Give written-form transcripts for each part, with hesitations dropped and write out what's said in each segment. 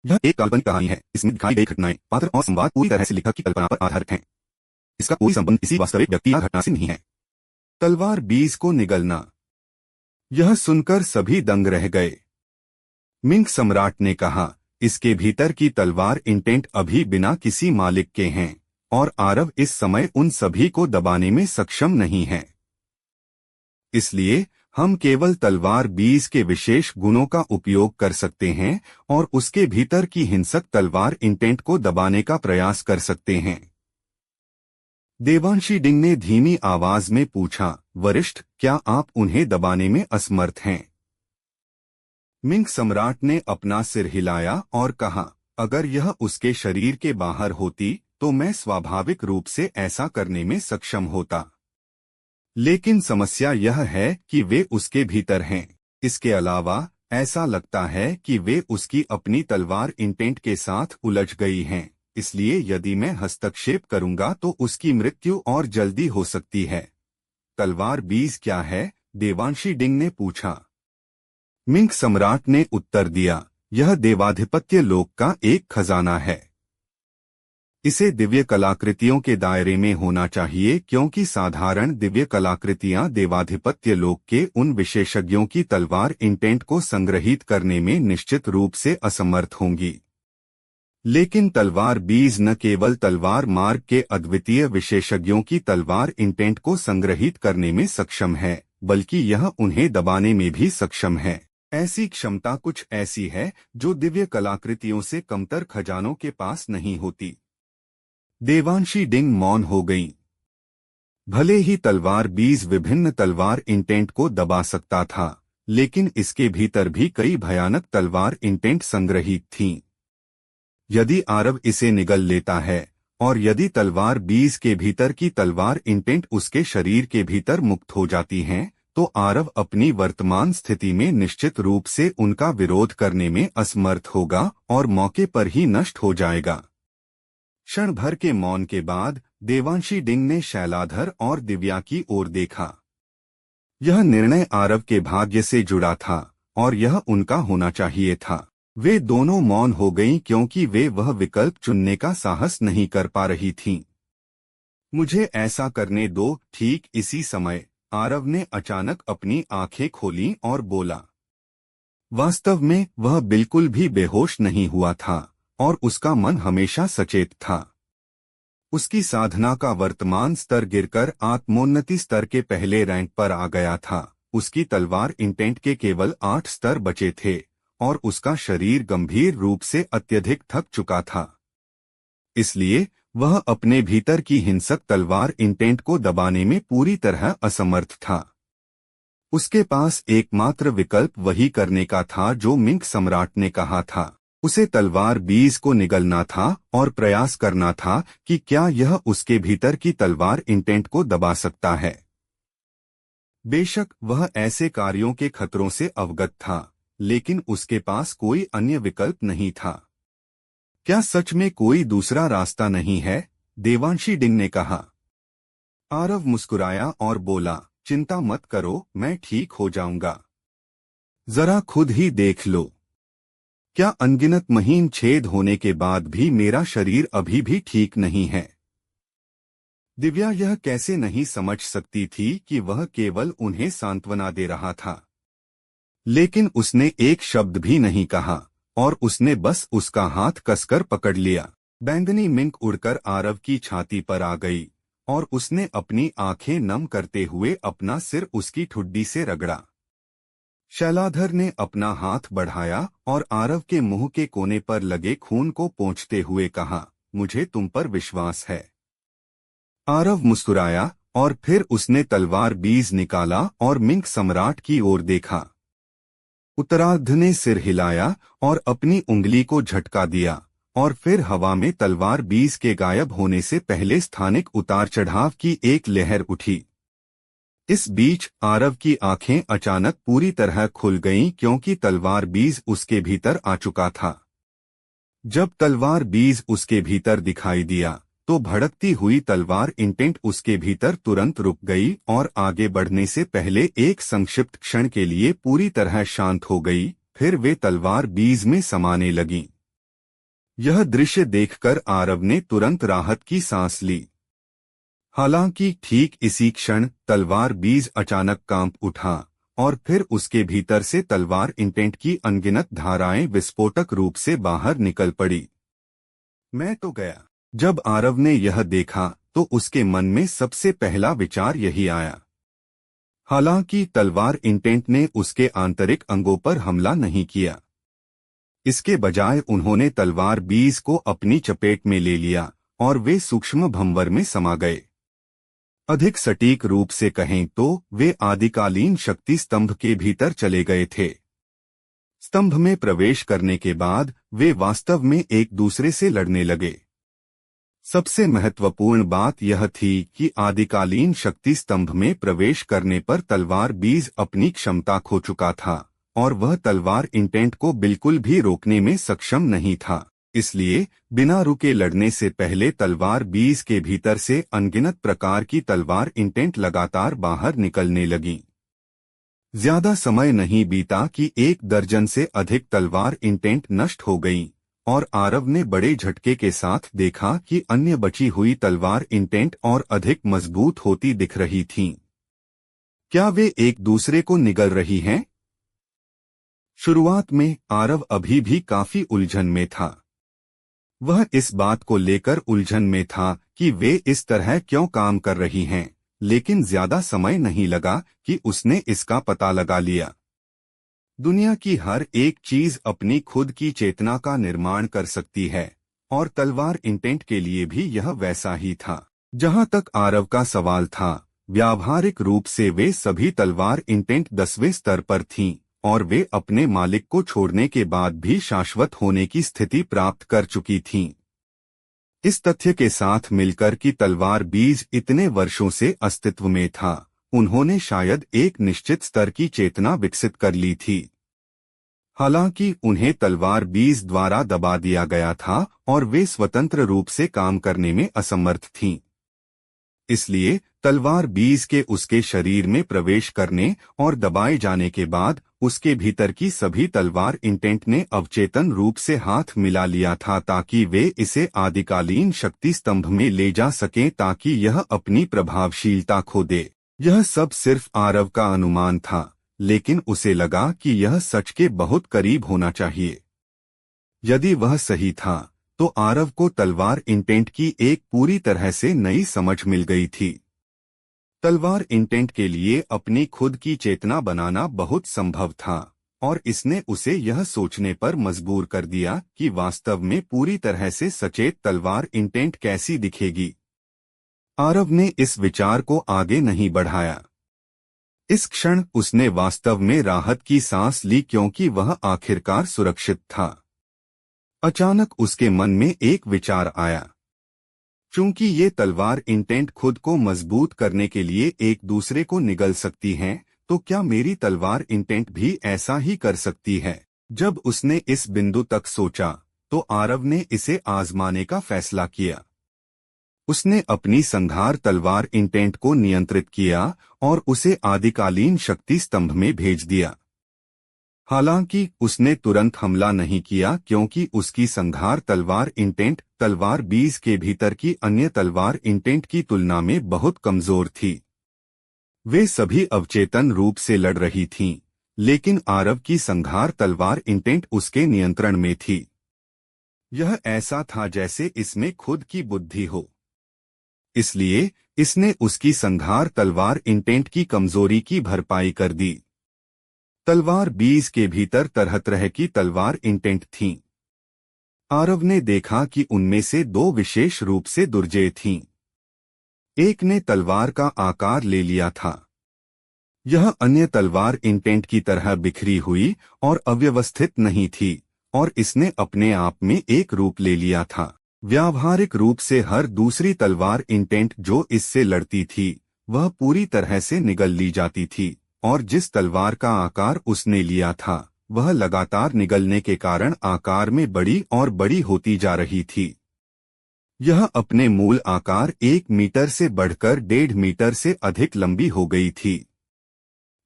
यह एक काल्पनिक कहानी है। इसमें दिखाई गई घटनाएं, पात्र और संवाद पूरी तरह से लेखक की कल्पना पर आधारित हैं। इसका कोई संबंध किसी वास्तविक व्यक्ति या घटना से नहीं है। तलवार बीज को निगलना। यह सुनकर सभी दंग रह गए। मिंग सम्राट ने कहा, इसके भीतर की तलवार इंटेंट अभी बिना किसी मालिक के हैं और आरव इस समय उन सभी को दबाने में सक्षम नहीं है। इसलिए हम केवल तलवार बीज के विशेष गुणों का उपयोग कर सकते हैं और उसके भीतर की हिंसक तलवार इंटेंट को दबाने का प्रयास कर सकते हैं। देवांशी डिंग ने धीमी आवाज में पूछा, वरिष्ठ, क्या आप उन्हें दबाने में असमर्थ हैं? मिंग सम्राट ने अपना सिर हिलाया और कहा, अगर यह उसके शरीर के बाहर होती तो मैं स्वाभाविक रूप से ऐसा करने में सक्षम होता। लेकिन समस्या यह है कि वे उसके भीतर हैं। इसके अलावा ऐसा लगता है कि वे उसकी अपनी तलवार इंटेंट के साथ उलझ गई हैं। इसलिए यदि मैं हस्तक्षेप करूंगा तो उसकी मृत्यु और जल्दी हो सकती है। तलवार बीज क्या है? देवांशी डिंग ने पूछा। मिंग सम्राट ने उत्तर दिया, यह देवाधिपत्य लोक का एक खजाना है। इसे दिव्य कलाकृतियों के दायरे में होना चाहिए क्योंकि साधारण दिव्य कलाकृतियां देवाधिपत्य लोक के उन विशेषज्ञों की तलवार इंटेंट को संग्रहित करने में निश्चित रूप से असमर्थ होंगी। लेकिन तलवार बीज न केवल तलवार मार्ग के अद्वितीय विशेषज्ञों की तलवार इंटेंट को संग्रहित करने में सक्षम है, बल्कि यह उन्हें दबाने में भी सक्षम है। ऐसी क्षमता कुछ ऐसी है जो दिव्य कलाकृतियों से कमतर खजानों के पास नहीं होती। देवांशी डिंग मौन हो गईं। भले ही तलवार बीज विभिन्न तलवार इंटेंट को दबा सकता था, लेकिन इसके भीतर भी कई भयानक तलवार इंटेंट संग्रहित थीं। यदि आरव इसे निगल लेता है और यदि तलवार बीज के भीतर की तलवार इंटेंट उसके शरीर के भीतर मुक्त हो जाती हैं, तो आरव अपनी वर्तमान स्थिति में निश्चित रूप से उनका विरोध करने में असमर्थ होगा और मौके पर ही नष्ट हो जाएगा। क्षण भर के मौन के बाद देवांशी डिंग ने शैलाधर और दिव्या की ओर देखा। यह निर्णय आरव के भाग्य से जुड़ा था और यह उनका होना चाहिए था। वे दोनों मौन हो गईं क्योंकि वे वह विकल्प चुनने का साहस नहीं कर पा रही थीं। मुझे ऐसा करने दो। ठीक इसी समय आरव ने अचानक अपनी आंखें खोलीं और बोला। वास्तव में वह बिल्कुल भी बेहोश नहीं हुआ था और उसका मन हमेशा सचेत था। उसकी साधना का वर्तमान स्तर गिरकर आत्मोन्नति स्तर के पहले रैंक पर आ गया था। उसकी तलवार इंटेंट के केवल 8 स्तर बचे थे और उसका शरीर गंभीर रूप से अत्यधिक थक चुका था। इसलिए वह अपने भीतर की हिंसक तलवार इंटेंट को दबाने में पूरी तरह असमर्थ था। उसके पास एकमात्र विकल्प वही करने का था जो मिंग सम्राट ने कहा था। उसे तलवार बीज को निगलना था और प्रयास करना था कि क्या यह उसके भीतर की तलवार इंटेंट को दबा सकता है। बेशक वह ऐसे कार्यों के खतरों से अवगत था, लेकिन उसके पास कोई अन्य विकल्प नहीं था। क्या सच में कोई दूसरा रास्ता नहीं है? देवांशी डिंग ने कहा। आरव मुस्कुराया और बोला, चिंता मत करो, मैं ठीक हो जाऊंगा। जरा खुद ही देख लो। क्या अनगिनत महीन छेद होने के बाद भी मेरा शरीर अभी भी ठीक नहीं है? दिव्या यह कैसे नहीं समझ सकती थी कि वह केवल उन्हें सांत्वना दे रहा था। लेकिन उसने एक शब्द भी नहीं कहा और उसने बस उसका हाथ कसकर पकड़ लिया। बैंगनी मिंक उड़कर आरव की छाती पर आ गई और उसने अपनी आंखें नम करते हुए अपना सिर उसकी ठुड्डी से रगड़ा। शैलाधर ने अपना हाथ बढ़ाया और आरव के मुंह के कोने पर लगे खून को पोंछते हुए कहा, मुझे तुम पर विश्वास है। आरव मुस्कुराया और फिर उसने तलवार बीज निकाला और मिंक सम्राट की ओर देखा। उत्तरार्ध ने सिर हिलाया और अपनी उंगली को झटका दिया और फिर हवा में तलवार बीज के गायब होने से पहले स्थानिक उतार चढ़ाव की एक लहर उठी। इस बीच आरव की आंखें अचानक पूरी तरह खुल गईं क्योंकि तलवार बीज उसके भीतर आ चुका था। जब तलवार बीज उसके भीतर दिखाई दिया तो भड़कती हुई तलवार इंटेंट उसके भीतर तुरंत रुक गई और आगे बढ़ने से पहले एक संक्षिप्त क्षण के लिए पूरी तरह शांत हो गई। फिर वे तलवार बीज में समाने लगीं। यह दृश्य देखकर आरव ने तुरंत राहत की सांस ली। हालांकि ठीक इसी क्षण तलवार बीज अचानक कांप उठा और फिर उसके भीतर से तलवार इंटेंट की अनगिनत धाराएं विस्फोटक रूप से बाहर निकल पड़ी। मैं तो गया। जब आरव ने यह देखा तो उसके मन में सबसे पहला विचार यही आया। हालांकि तलवार इंटेंट ने उसके आंतरिक अंगों पर हमला नहीं किया। इसके बजाय उन्होंने तलवार बीज को अपनी चपेट में ले लिया और वे सूक्ष्म भंवर में समा गए। अधिक सटीक रूप से कहें तो वे आदिकालीन शक्ति स्तंभ के भीतर चले गए थे। स्तंभ में प्रवेश करने के बाद वे वास्तव में एक दूसरे से लड़ने लगे। सबसे महत्वपूर्ण बात यह थी कि आदिकालीन शक्ति स्तंभ में प्रवेश करने पर तलवार बीज अपनी क्षमता खो चुका था और वह तलवार इंटेंट को बिल्कुल भी रोकने में सक्षम नहीं था। इसलिए बिना रुके लड़ने से पहले तलवार बीज के भीतर से अनगिनत प्रकार की तलवार इंटेंट लगातार बाहर निकलने लगीं। ज्यादा समय नहीं बीता कि 1 दर्जन से अधिक तलवार इंटेंट नष्ट हो गईं और आरव ने बड़े झटके के साथ देखा कि अन्य बची हुई तलवार इंटेंट और अधिक मजबूत होती दिख रही थीं। क्या वे एक दूसरे को निगल रही हैं? शुरुआत में आरव अभी भी काफी उलझन में था। वह इस बात को लेकर उलझन में था कि वे इस तरह क्यों काम कर रही हैं, लेकिन ज्यादा समय नहीं लगा कि उसने इसका पता लगा लिया। दुनिया की हर एक चीज अपनी खुद की चेतना का निर्माण कर सकती है और तलवार इंटेंट के लिए भी यह वैसा ही था। जहां तक आरव का सवाल था, व्यावहारिक रूप से वे सभी तलवार इंटेंट 10वें स्तर पर थीं और वे अपने मालिक को छोड़ने के बाद भी शाश्वत होने की स्थिति प्राप्त कर चुकी थीं। इस तथ्य के साथ मिलकर कि तलवार बीज इतने वर्षों से अस्तित्व में था, उन्होंने शायद एक निश्चित स्तर की चेतना विकसित कर ली थी। हालांकि उन्हें तलवार बीज द्वारा दबा दिया गया था और वे स्वतंत्र रूप से काम करने में असमर्थ थीं। इसलिए तलवार बीज के उसके शरीर में प्रवेश करने और दबाए जाने के बाद उसके भीतर की सभी तलवार इंटेंट ने अवचेतन रूप से हाथ मिला लिया था ताकि वे इसे आदिकालीन शक्ति स्तंभ में ले जा सकें ताकि यह अपनी प्रभावशीलता खो दे। यह सब सिर्फ आरव का अनुमान था, लेकिन उसे लगा कि यह सच के बहुत करीब होना चाहिए। यदि वह सही था तो आरव को तलवार इंटेंट की एक पूरी तरह से नई समझ मिल गई थी। तलवार इंटेंट के लिए अपनी खुद की चेतना बनाना बहुत संभव था और इसने उसे यह सोचने पर मजबूर कर दिया कि वास्तव में पूरी तरह से सचेत तलवार इंटेंट कैसी दिखेगी। आरव ने इस विचार को आगे नहीं बढ़ाया। इस क्षण उसने वास्तव में राहत की सांस ली क्योंकि वह आखिरकार सुरक्षित था। अचानक उसके मन में एक विचार आया। चूंकि ये तलवार इंटेंट खुद को मजबूत करने के लिए एक दूसरे को निगल सकती हैं, तो क्या मेरी तलवार इंटेंट भी ऐसा ही कर सकती है? जब उसने इस बिंदु तक सोचा तो आरव ने इसे आजमाने का फैसला किया। उसने अपनी संघार तलवार इंटेंट को नियंत्रित किया और उसे आदिकालीन शक्ति स्तंभ में भेज दिया। हालांकि उसने तुरंत हमला नहीं किया क्योंकि उसकी संघार तलवार इंटेंट तलवार बीज के भीतर की अन्य तलवार इंटेंट की तुलना में बहुत कमजोर थी। वे सभी अवचेतन रूप से लड़ रही थीं, लेकिन आरव की संघार तलवार इंटेंट उसके नियंत्रण में थी। यह ऐसा था जैसे इसमें खुद की बुद्धि हो। इसलिए इसने उसकी संघार तलवार इंटेंट की कमजोरी की भरपाई कर दी। तलवार बीज के भीतर तरह तरह की तलवार इंटेंट थीं। आरव ने देखा कि उनमें से 2 विशेष रूप से दुर्जेय थीं। एक ने तलवार का आकार ले लिया था। यह अन्य तलवार इंटेंट की तरह बिखरी हुई और अव्यवस्थित नहीं थी और इसने अपने आप में एक रूप ले लिया था। व्यावहारिक रूप से हर दूसरी तलवार इंटेंट जो इससे लड़ती थी वह पूरी तरह से निगल ली जाती थी और जिस तलवार का आकार उसने लिया था वह लगातार निगलने के कारण आकार में बड़ी और बड़ी होती जा रही थी। यह अपने मूल आकार 1 मीटर से बढ़कर 1.5 मीटर से अधिक लंबी हो गई थी।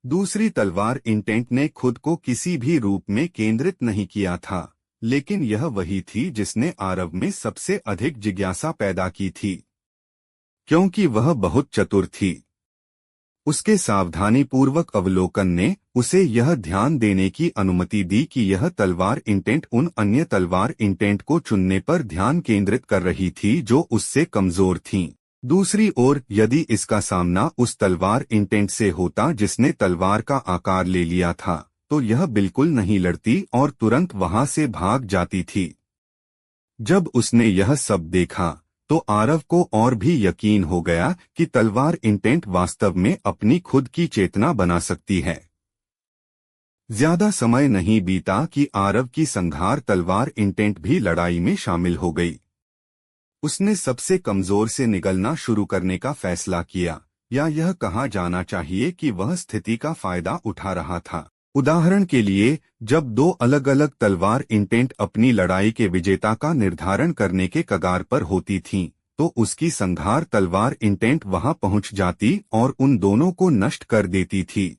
दूसरी तलवार इंटेंट ने खुद को किसी भी रूप में केंद्रित नहीं किया था, लेकिन यह वही थी जिसने आरव में सबसे अधिक जिज्ञासा पैदा की थी, क्योंकि वह बहुत चतुर थी। उसके सावधानीपूर्वक अवलोकन ने उसे यह ध्यान देने की अनुमति दी कि यह तलवार इंटेंट उन अन्य तलवार इंटेंट को चुनने पर ध्यान केंद्रित कर रही थी जो उससे कमजोर थीं। दूसरी ओर, यदि इसका सामना उस तलवार इंटेंट से होता जिसने तलवार का आकार ले लिया था, तो यह बिल्कुल नहीं लड़ती और तुरंत वहां से भाग जाती थी। जब उसने यह सब देखा तो आरव को और भी यकीन हो गया कि तलवार इंटेंट वास्तव में अपनी खुद की चेतना बना सकती है। ज्यादा समय नहीं बीता कि आरव की संघार तलवार इंटेंट भी लड़ाई में शामिल हो गई। उसने सबसे कमजोर से निगलना शुरू करने का फैसला किया, या यह कहा जाना चाहिए कि वह स्थिति का फायदा उठा रहा था। उदाहरण के लिए, जब दो अलग अलग तलवार इंटेंट अपनी लड़ाई के विजेता का निर्धारण करने के कगार पर होती थीं, तो उसकी संघार तलवार इंटेंट वहां पहुंच जाती और उन दोनों को नष्ट कर देती थी।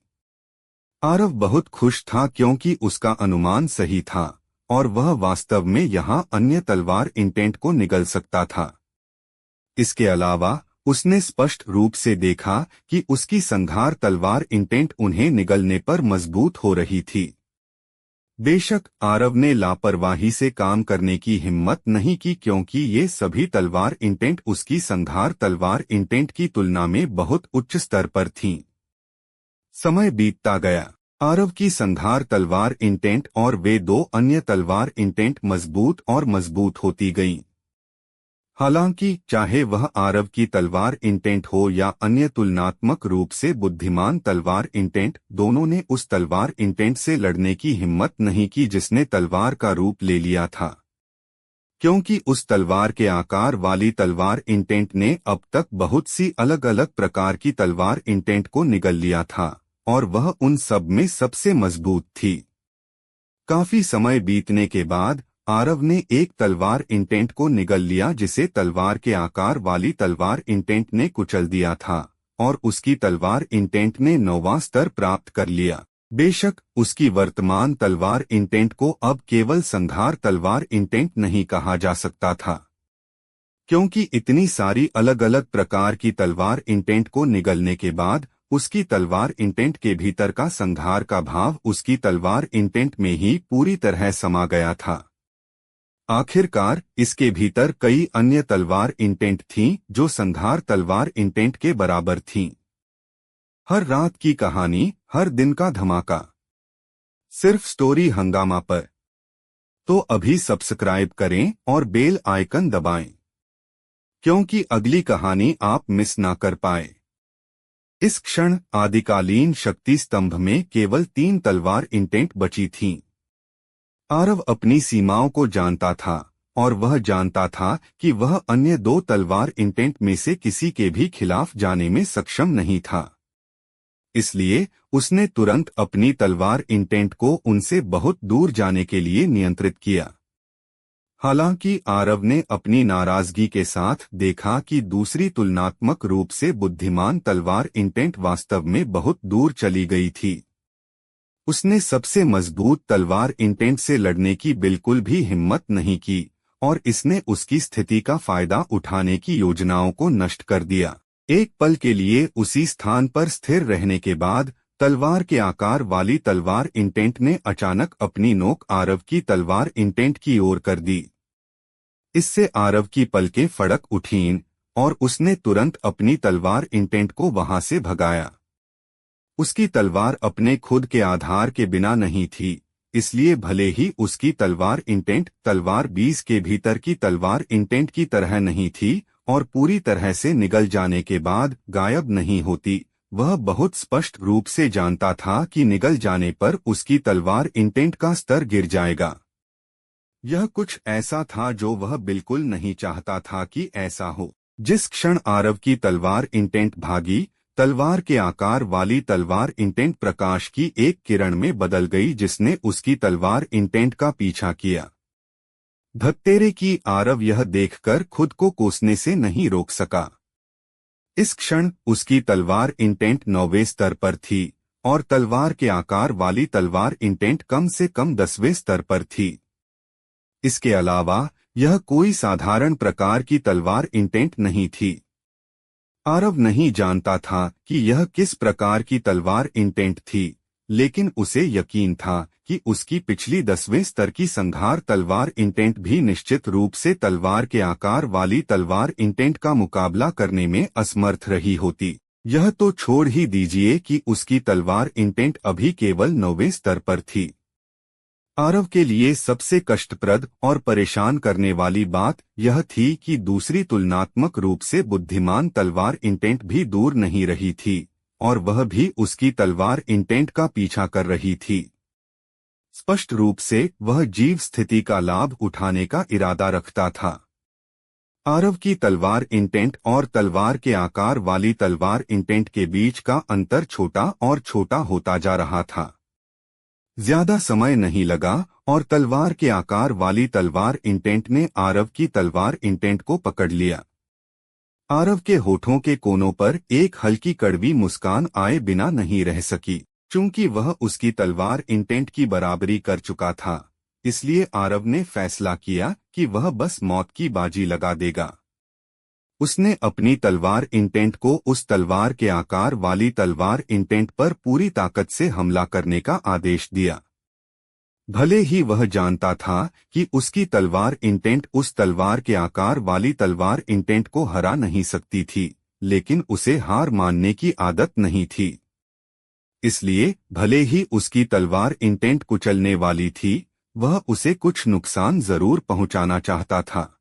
आरव बहुत खुश था क्योंकि उसका अनुमान सही था और वह वास्तव में यहां अन्य तलवार इंटेंट को निगल सकता था। इसके अलावा उसने स्पष्ट रूप से देखा कि उसकी संघार तलवार इंटेंट उन्हें निगलने पर मजबूत हो रही थी। बेशक आरव ने लापरवाही से काम करने की हिम्मत नहीं की, क्योंकि ये सभी तलवार इंटेंट उसकी संघार तलवार इंटेंट की तुलना में बहुत उच्च स्तर पर थीं। समय बीतता गया। आरव की संघार तलवार इंटेंट और वे दो अन्य तलवार इंटेंट मजबूत और मजबूत होती गईं। हालांकि चाहे वह आरव की तलवार इंटेंट हो या अन्य तुलनात्मक रूप से बुद्धिमान तलवार इंटेंट, दोनों ने उस तलवार इंटेंट से लड़ने की हिम्मत नहीं की जिसने तलवार का रूप ले लिया था, क्योंकि उस तलवार के आकार वाली तलवार इंटेंट ने अब तक बहुत सी अलग अलग प्रकार की तलवार इंटेंट को निगल लिया था और वह उन सब में सबसे मजबूत थी। काफी समय बीतने के बाद आरव ने एक तलवार इंटेंट को निगल लिया जिसे तलवार के आकार वाली तलवार इंटेंट ने कुचल दिया था और उसकी तलवार इंटेंट ने 9वां स्तर प्राप्त कर लिया। बेशक उसकी वर्तमान तलवार इंटेंट को अब केवल संघार तलवार इंटेंट नहीं कहा जा सकता था, क्योंकि इतनी सारी अलग अलग प्रकार की तलवार इंटेंट को निगलने के बाद उसकी तलवार इंटेंट के भीतर का संघार का भाव उसकी तलवार इंटेंट में ही पूरी तरह समा गया था। आखिरकार इसके भीतर कई अन्य तलवार इंटेंट थीं जो संघार तलवार इंटेंट के बराबर थीं। हर रात की कहानी, हर दिन का धमाका, सिर्फ स्टोरी हंगामा पर। तो अभी सब्सक्राइब करें और बेल आइकन दबाएं, क्योंकि अगली कहानी आप मिस ना कर पाए। इस क्षण आदिकालीन शक्ति स्तंभ में केवल 3 तलवार इंटेंट बची थीं। आरव अपनी सीमाओं को जानता था और वह जानता था कि वह अन्य 2 तलवार इंटेंट में से किसी के भी खिलाफ जाने में सक्षम नहीं था। इसलिए उसने तुरंत अपनी तलवार इंटेंट को उनसे बहुत दूर जाने के लिए नियंत्रित किया। हालांकि आरव ने अपनी नाराजगी के साथ देखा कि दूसरी तुलनात्मक रूप से बुद्धिमान तलवार इंटेंट वास्तव में बहुत दूर चली गई थी। उसने सबसे मजबूत तलवार इंटेंट से लड़ने की बिल्कुल भी हिम्मत नहीं की और इसने उसकी स्थिति का फायदा उठाने की योजनाओं को नष्ट कर दिया। एक पल के लिए उसी स्थान पर स्थिर रहने के बाद तलवार के आकार वाली तलवार इंटेंट ने अचानक अपनी नोक आरव की तलवार इंटेंट की ओर कर दी। इससे आरव की पलकें फड़क उठीं और उसने तुरंत अपनी तलवार इंटेंट को वहां से भगाया। उसकी तलवार अपने खुद के आधार के बिना नहीं थी, इसलिए भले ही उसकी तलवार इंटेंट तलवार 20 के भीतर की तलवार इंटेंट की तरह नहीं थी और पूरी तरह से निगल जाने के बाद गायब नहीं होती, वह बहुत स्पष्ट रूप से जानता था कि निगल जाने पर उसकी तलवार इंटेंट का स्तर गिर जाएगा। यह कुछ ऐसा था जो वह बिल्कुल नहीं चाहता था कि ऐसा हो। जिस क्षण आरव की तलवार इंटेंट भागी, तलवार के आकार वाली तलवार इंटेंट प्रकाश की एक किरण में बदल गई जिसने उसकी तलवार इंटेंट का पीछा किया। धत्तेरे की आरव यह देखकर खुद को कोसने से नहीं रोक सका। इस क्षण उसकी तलवार इंटेंट 9वें स्तर पर थी और तलवार के आकार वाली तलवार इंटेंट कम से कम 10वें स्तर पर थी। इसके अलावा यह कोई साधारण प्रकार की तलवार इंटेंट नहीं थी। आरव नहीं जानता था कि यह किस प्रकार की तलवार इंटेंट थी, लेकिन उसे यकीन था कि उसकी पिछली 10वें स्तर की संघार तलवार इंटेंट भी निश्चित रूप से तलवार के आकार वाली तलवार इंटेंट का मुकाबला करने में असमर्थ रही होती। यह तो छोड़ ही दीजिए कि उसकी तलवार इंटेंट अभी केवल 9वें स्तर पर थी। आरव के लिए सबसे कष्टप्रद और परेशान करने वाली बात यह थी कि दूसरी तुलनात्मक रूप से बुद्धिमान तलवार इंटेंट भी दूर नहीं रही थी, और वह भी उसकी तलवार इंटेंट का पीछा कर रही थी। स्पष्ट रूप से वह जीव स्थिति का लाभ उठाने का इरादा रखता था। आरव की तलवार इंटेंट और तलवार के आकार वाली तलवार इंटेंट के बीच का अंतर छोटा और छोटा होता जा रहा था। ज्यादा समय नहीं लगा और तलवार के आकार वाली तलवार इंटेंट ने आरव की तलवार इंटेंट को पकड़ लिया। आरव के होठों के कोनों पर एक हल्की कड़वी मुस्कान आए बिना नहीं रह सकी। चूंकि वह उसकी तलवार इंटेंट की बराबरी कर चुका था, इसलिए आरव ने फैसला किया कि वह बस मौत की बाजी लगा देगा। उसने अपनी तलवार इंटेंट को उस तलवार के आकार वाली तलवार इंटेंट पर पूरी ताकत से हमला करने का आदेश दिया। भले ही वह जानता था कि उसकी तलवार इंटेंट उस तलवार के आकार वाली तलवार इंटेंट को हरा नहीं सकती थी, लेकिन उसे हार मानने की आदत नहीं थी। इसलिए भले ही उसकी तलवार इंटेंट कुचलने वाली थी, वह उसे कुछ नुकसान जरूर पहुंचाना चाहता था।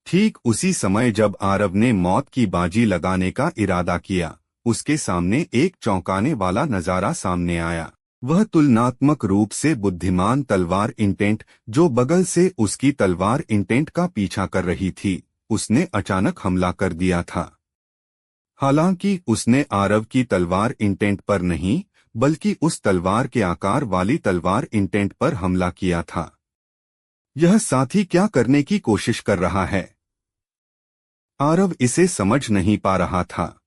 ठीक उसी समय जब आरव ने मौत की बाजी लगाने का इरादा किया, उसके सामने एक चौंकाने वाला नजारा सामने आया। वह तुलनात्मक रूप से बुद्धिमान तलवार इंटेंट, जो बगल से उसकी तलवार इंटेंट का पीछा कर रही थी, उसने अचानक हमला कर दिया था। हालांकि उसने आरव की तलवार इंटेंट पर नहीं, बल्कि उस तलवार के आकार वाली तलवार इंटेंट पर हमला किया था। यह साथी क्या करने की कोशिश कर रहा है? आरव इसे समझ नहीं पा रहा था,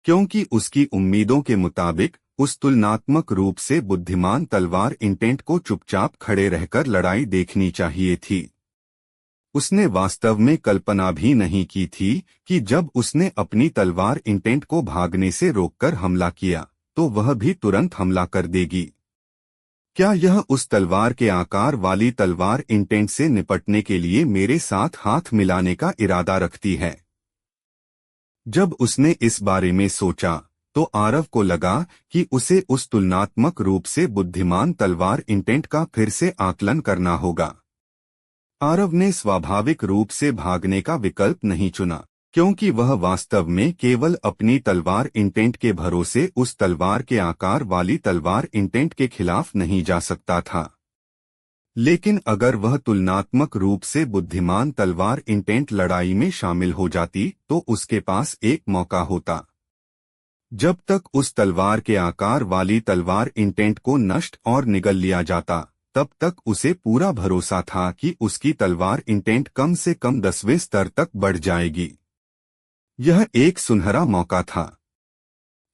क्योंकि उसकी उम्मीदों के मुताबिक उस तुलनात्मक रूप से बुद्धिमान तलवार इंटेंट को चुपचाप खड़े रहकर लड़ाई देखनी चाहिए थी। उसने वास्तव में कल्पना भी नहीं की थी कि जब उसने अपनी तलवार इंटेंट को भागने से रोककर हमला किया, तो वह भी तुरंत हमला कर देगी। क्या यह उस तलवार के आकार वाली तलवार इंटेंट से निपटने के लिए मेरे साथ हाथ मिलाने का इरादा रखती है? जब उसने इस बारे में सोचा, तो आरव को लगा कि उसे उस तुलनात्मक रूप से बुद्धिमान तलवार इंटेंट का फिर से आकलन करना होगा। आरव ने स्वाभाविक रूप से भागने का विकल्प नहीं चुना, क्योंकि वह वास्तव में केवल अपनी तलवार इंटेंट के भरोसे उस तलवार के आकार वाली तलवार इंटेंट के खिलाफ नहीं जा सकता था। लेकिन अगर वह तुलनात्मक रूप से बुद्धिमान तलवार इंटेंट लड़ाई में शामिल हो जाती, तो उसके पास एक मौका होता। जब तक उस तलवार के आकार वाली तलवार इंटेंट को नष्ट और निगल लिया जाता, तब तक उसे पूरा भरोसा था कि उसकी तलवार इंटेंट कम से कम 10वें स्तर तक बढ़ जाएगी। यह एक सुनहरा मौका था।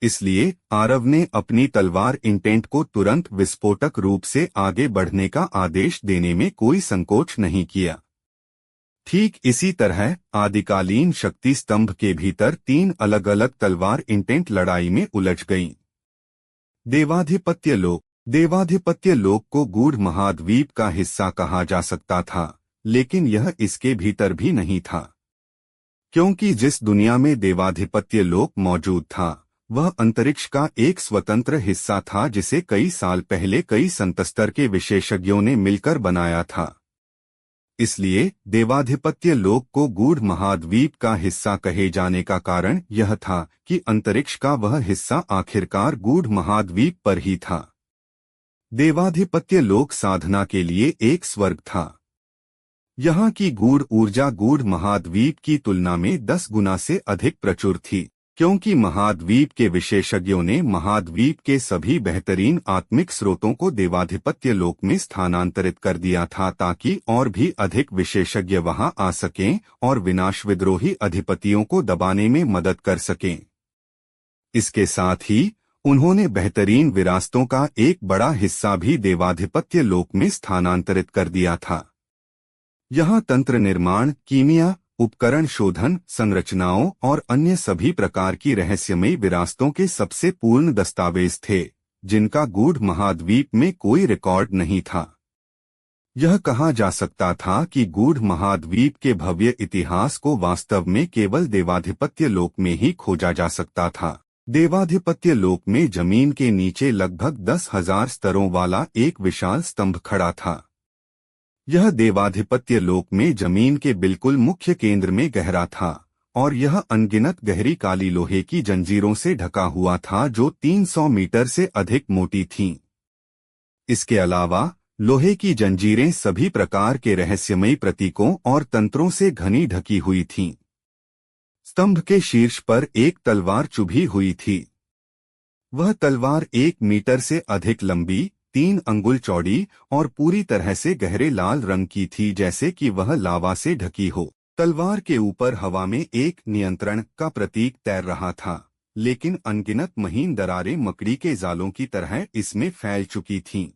इसलिए आरव ने अपनी तलवार इंटेंट को तुरंत विस्फोटक रूप से आगे बढ़ने का आदेश देने में कोई संकोच नहीं किया। ठीक इसी तरह आदिकालीन शक्ति स्तंभ के भीतर 3 अलग अलग तलवार इंटेंट लड़ाई में उलझ गईं। देवाधिपत्य लोक को गूढ़ महाद्वीप का हिस्सा कहा जा सकता था, लेकिन यह इसके भीतर भी नहीं था, क्योंकि जिस दुनिया में देवाधिपत्य लोक मौजूद था, वह अंतरिक्ष का एक स्वतंत्र हिस्सा था जिसे कई साल पहले कई संतस्तर के विशेषज्ञों ने मिलकर बनाया था। इसलिए देवाधिपत्य लोक को गूढ़ महाद्वीप का हिस्सा कहे जाने का कारण यह था कि अंतरिक्ष का वह हिस्सा आखिरकार गूढ़ महाद्वीप पर ही था। देवाधिपत्य लोक साधना के लिए एक स्वर्ग था। यहाँ की गूढ़ ऊर्जा गूढ़ महाद्वीप की तुलना में 10 गुना से अधिक प्रचुर थी, क्योंकि महाद्वीप के विशेषज्ञों ने महाद्वीप के सभी बेहतरीन आत्मिक स्रोतों को देवाधिपत्य लोक में स्थानांतरित कर दिया था, ताकि और भी अधिक विशेषज्ञ वहां आ सकें और विनाश विद्रोही अधिपतियों को दबाने में मदद कर सकें। इसके साथ ही उन्होंने बेहतरीन विरासतों का एक बड़ा हिस्सा भी देवाधिपत्य लोक में स्थानांतरित कर दिया था। यहाँ तंत्र निर्माण, कीमिया, उपकरण शोधन, संरचनाओं और अन्य सभी प्रकार की रहस्यमयी विरासतों के सबसे पूर्ण दस्तावेज थे, जिनका गूढ़ महाद्वीप में कोई रिकॉर्ड नहीं था। यह कहा जा सकता था कि गूढ़ महाद्वीप के भव्य इतिहास को वास्तव में केवल देवाधिपत्य लोक में ही खोजा जा सकता था। देवाधिपत्य लोक में जमीन के नीचे लगभग 10,000 स्तरों वाला एक विशाल स्तंभ खड़ा था। यह देवाधिपत्य लोक में जमीन के बिल्कुल मुख्य केंद्र में गहरा था और यह अनगिनत गहरी काली लोहे की जंजीरों से ढका हुआ था जो 300 मीटर से अधिक मोटी थीं। इसके अलावा लोहे की जंजीरें सभी प्रकार के रहस्यमयी प्रतीकों और तंत्रों से घनी ढकी हुई थीं। स्तंभ के शीर्ष पर एक तलवार चुभी हुई थी। वह तलवार 1 मीटर से अधिक लंबी, 3 अंगुल चौड़ी और पूरी तरह से गहरे लाल रंग की थी, जैसे कि वह लावा से ढकी हो। तलवार के ऊपर हवा में एक नियंत्रण का प्रतीक तैर रहा था, लेकिन अनगिनत महीन दरारें मकड़ी के जालों की तरह इसमें फैल चुकी थीं।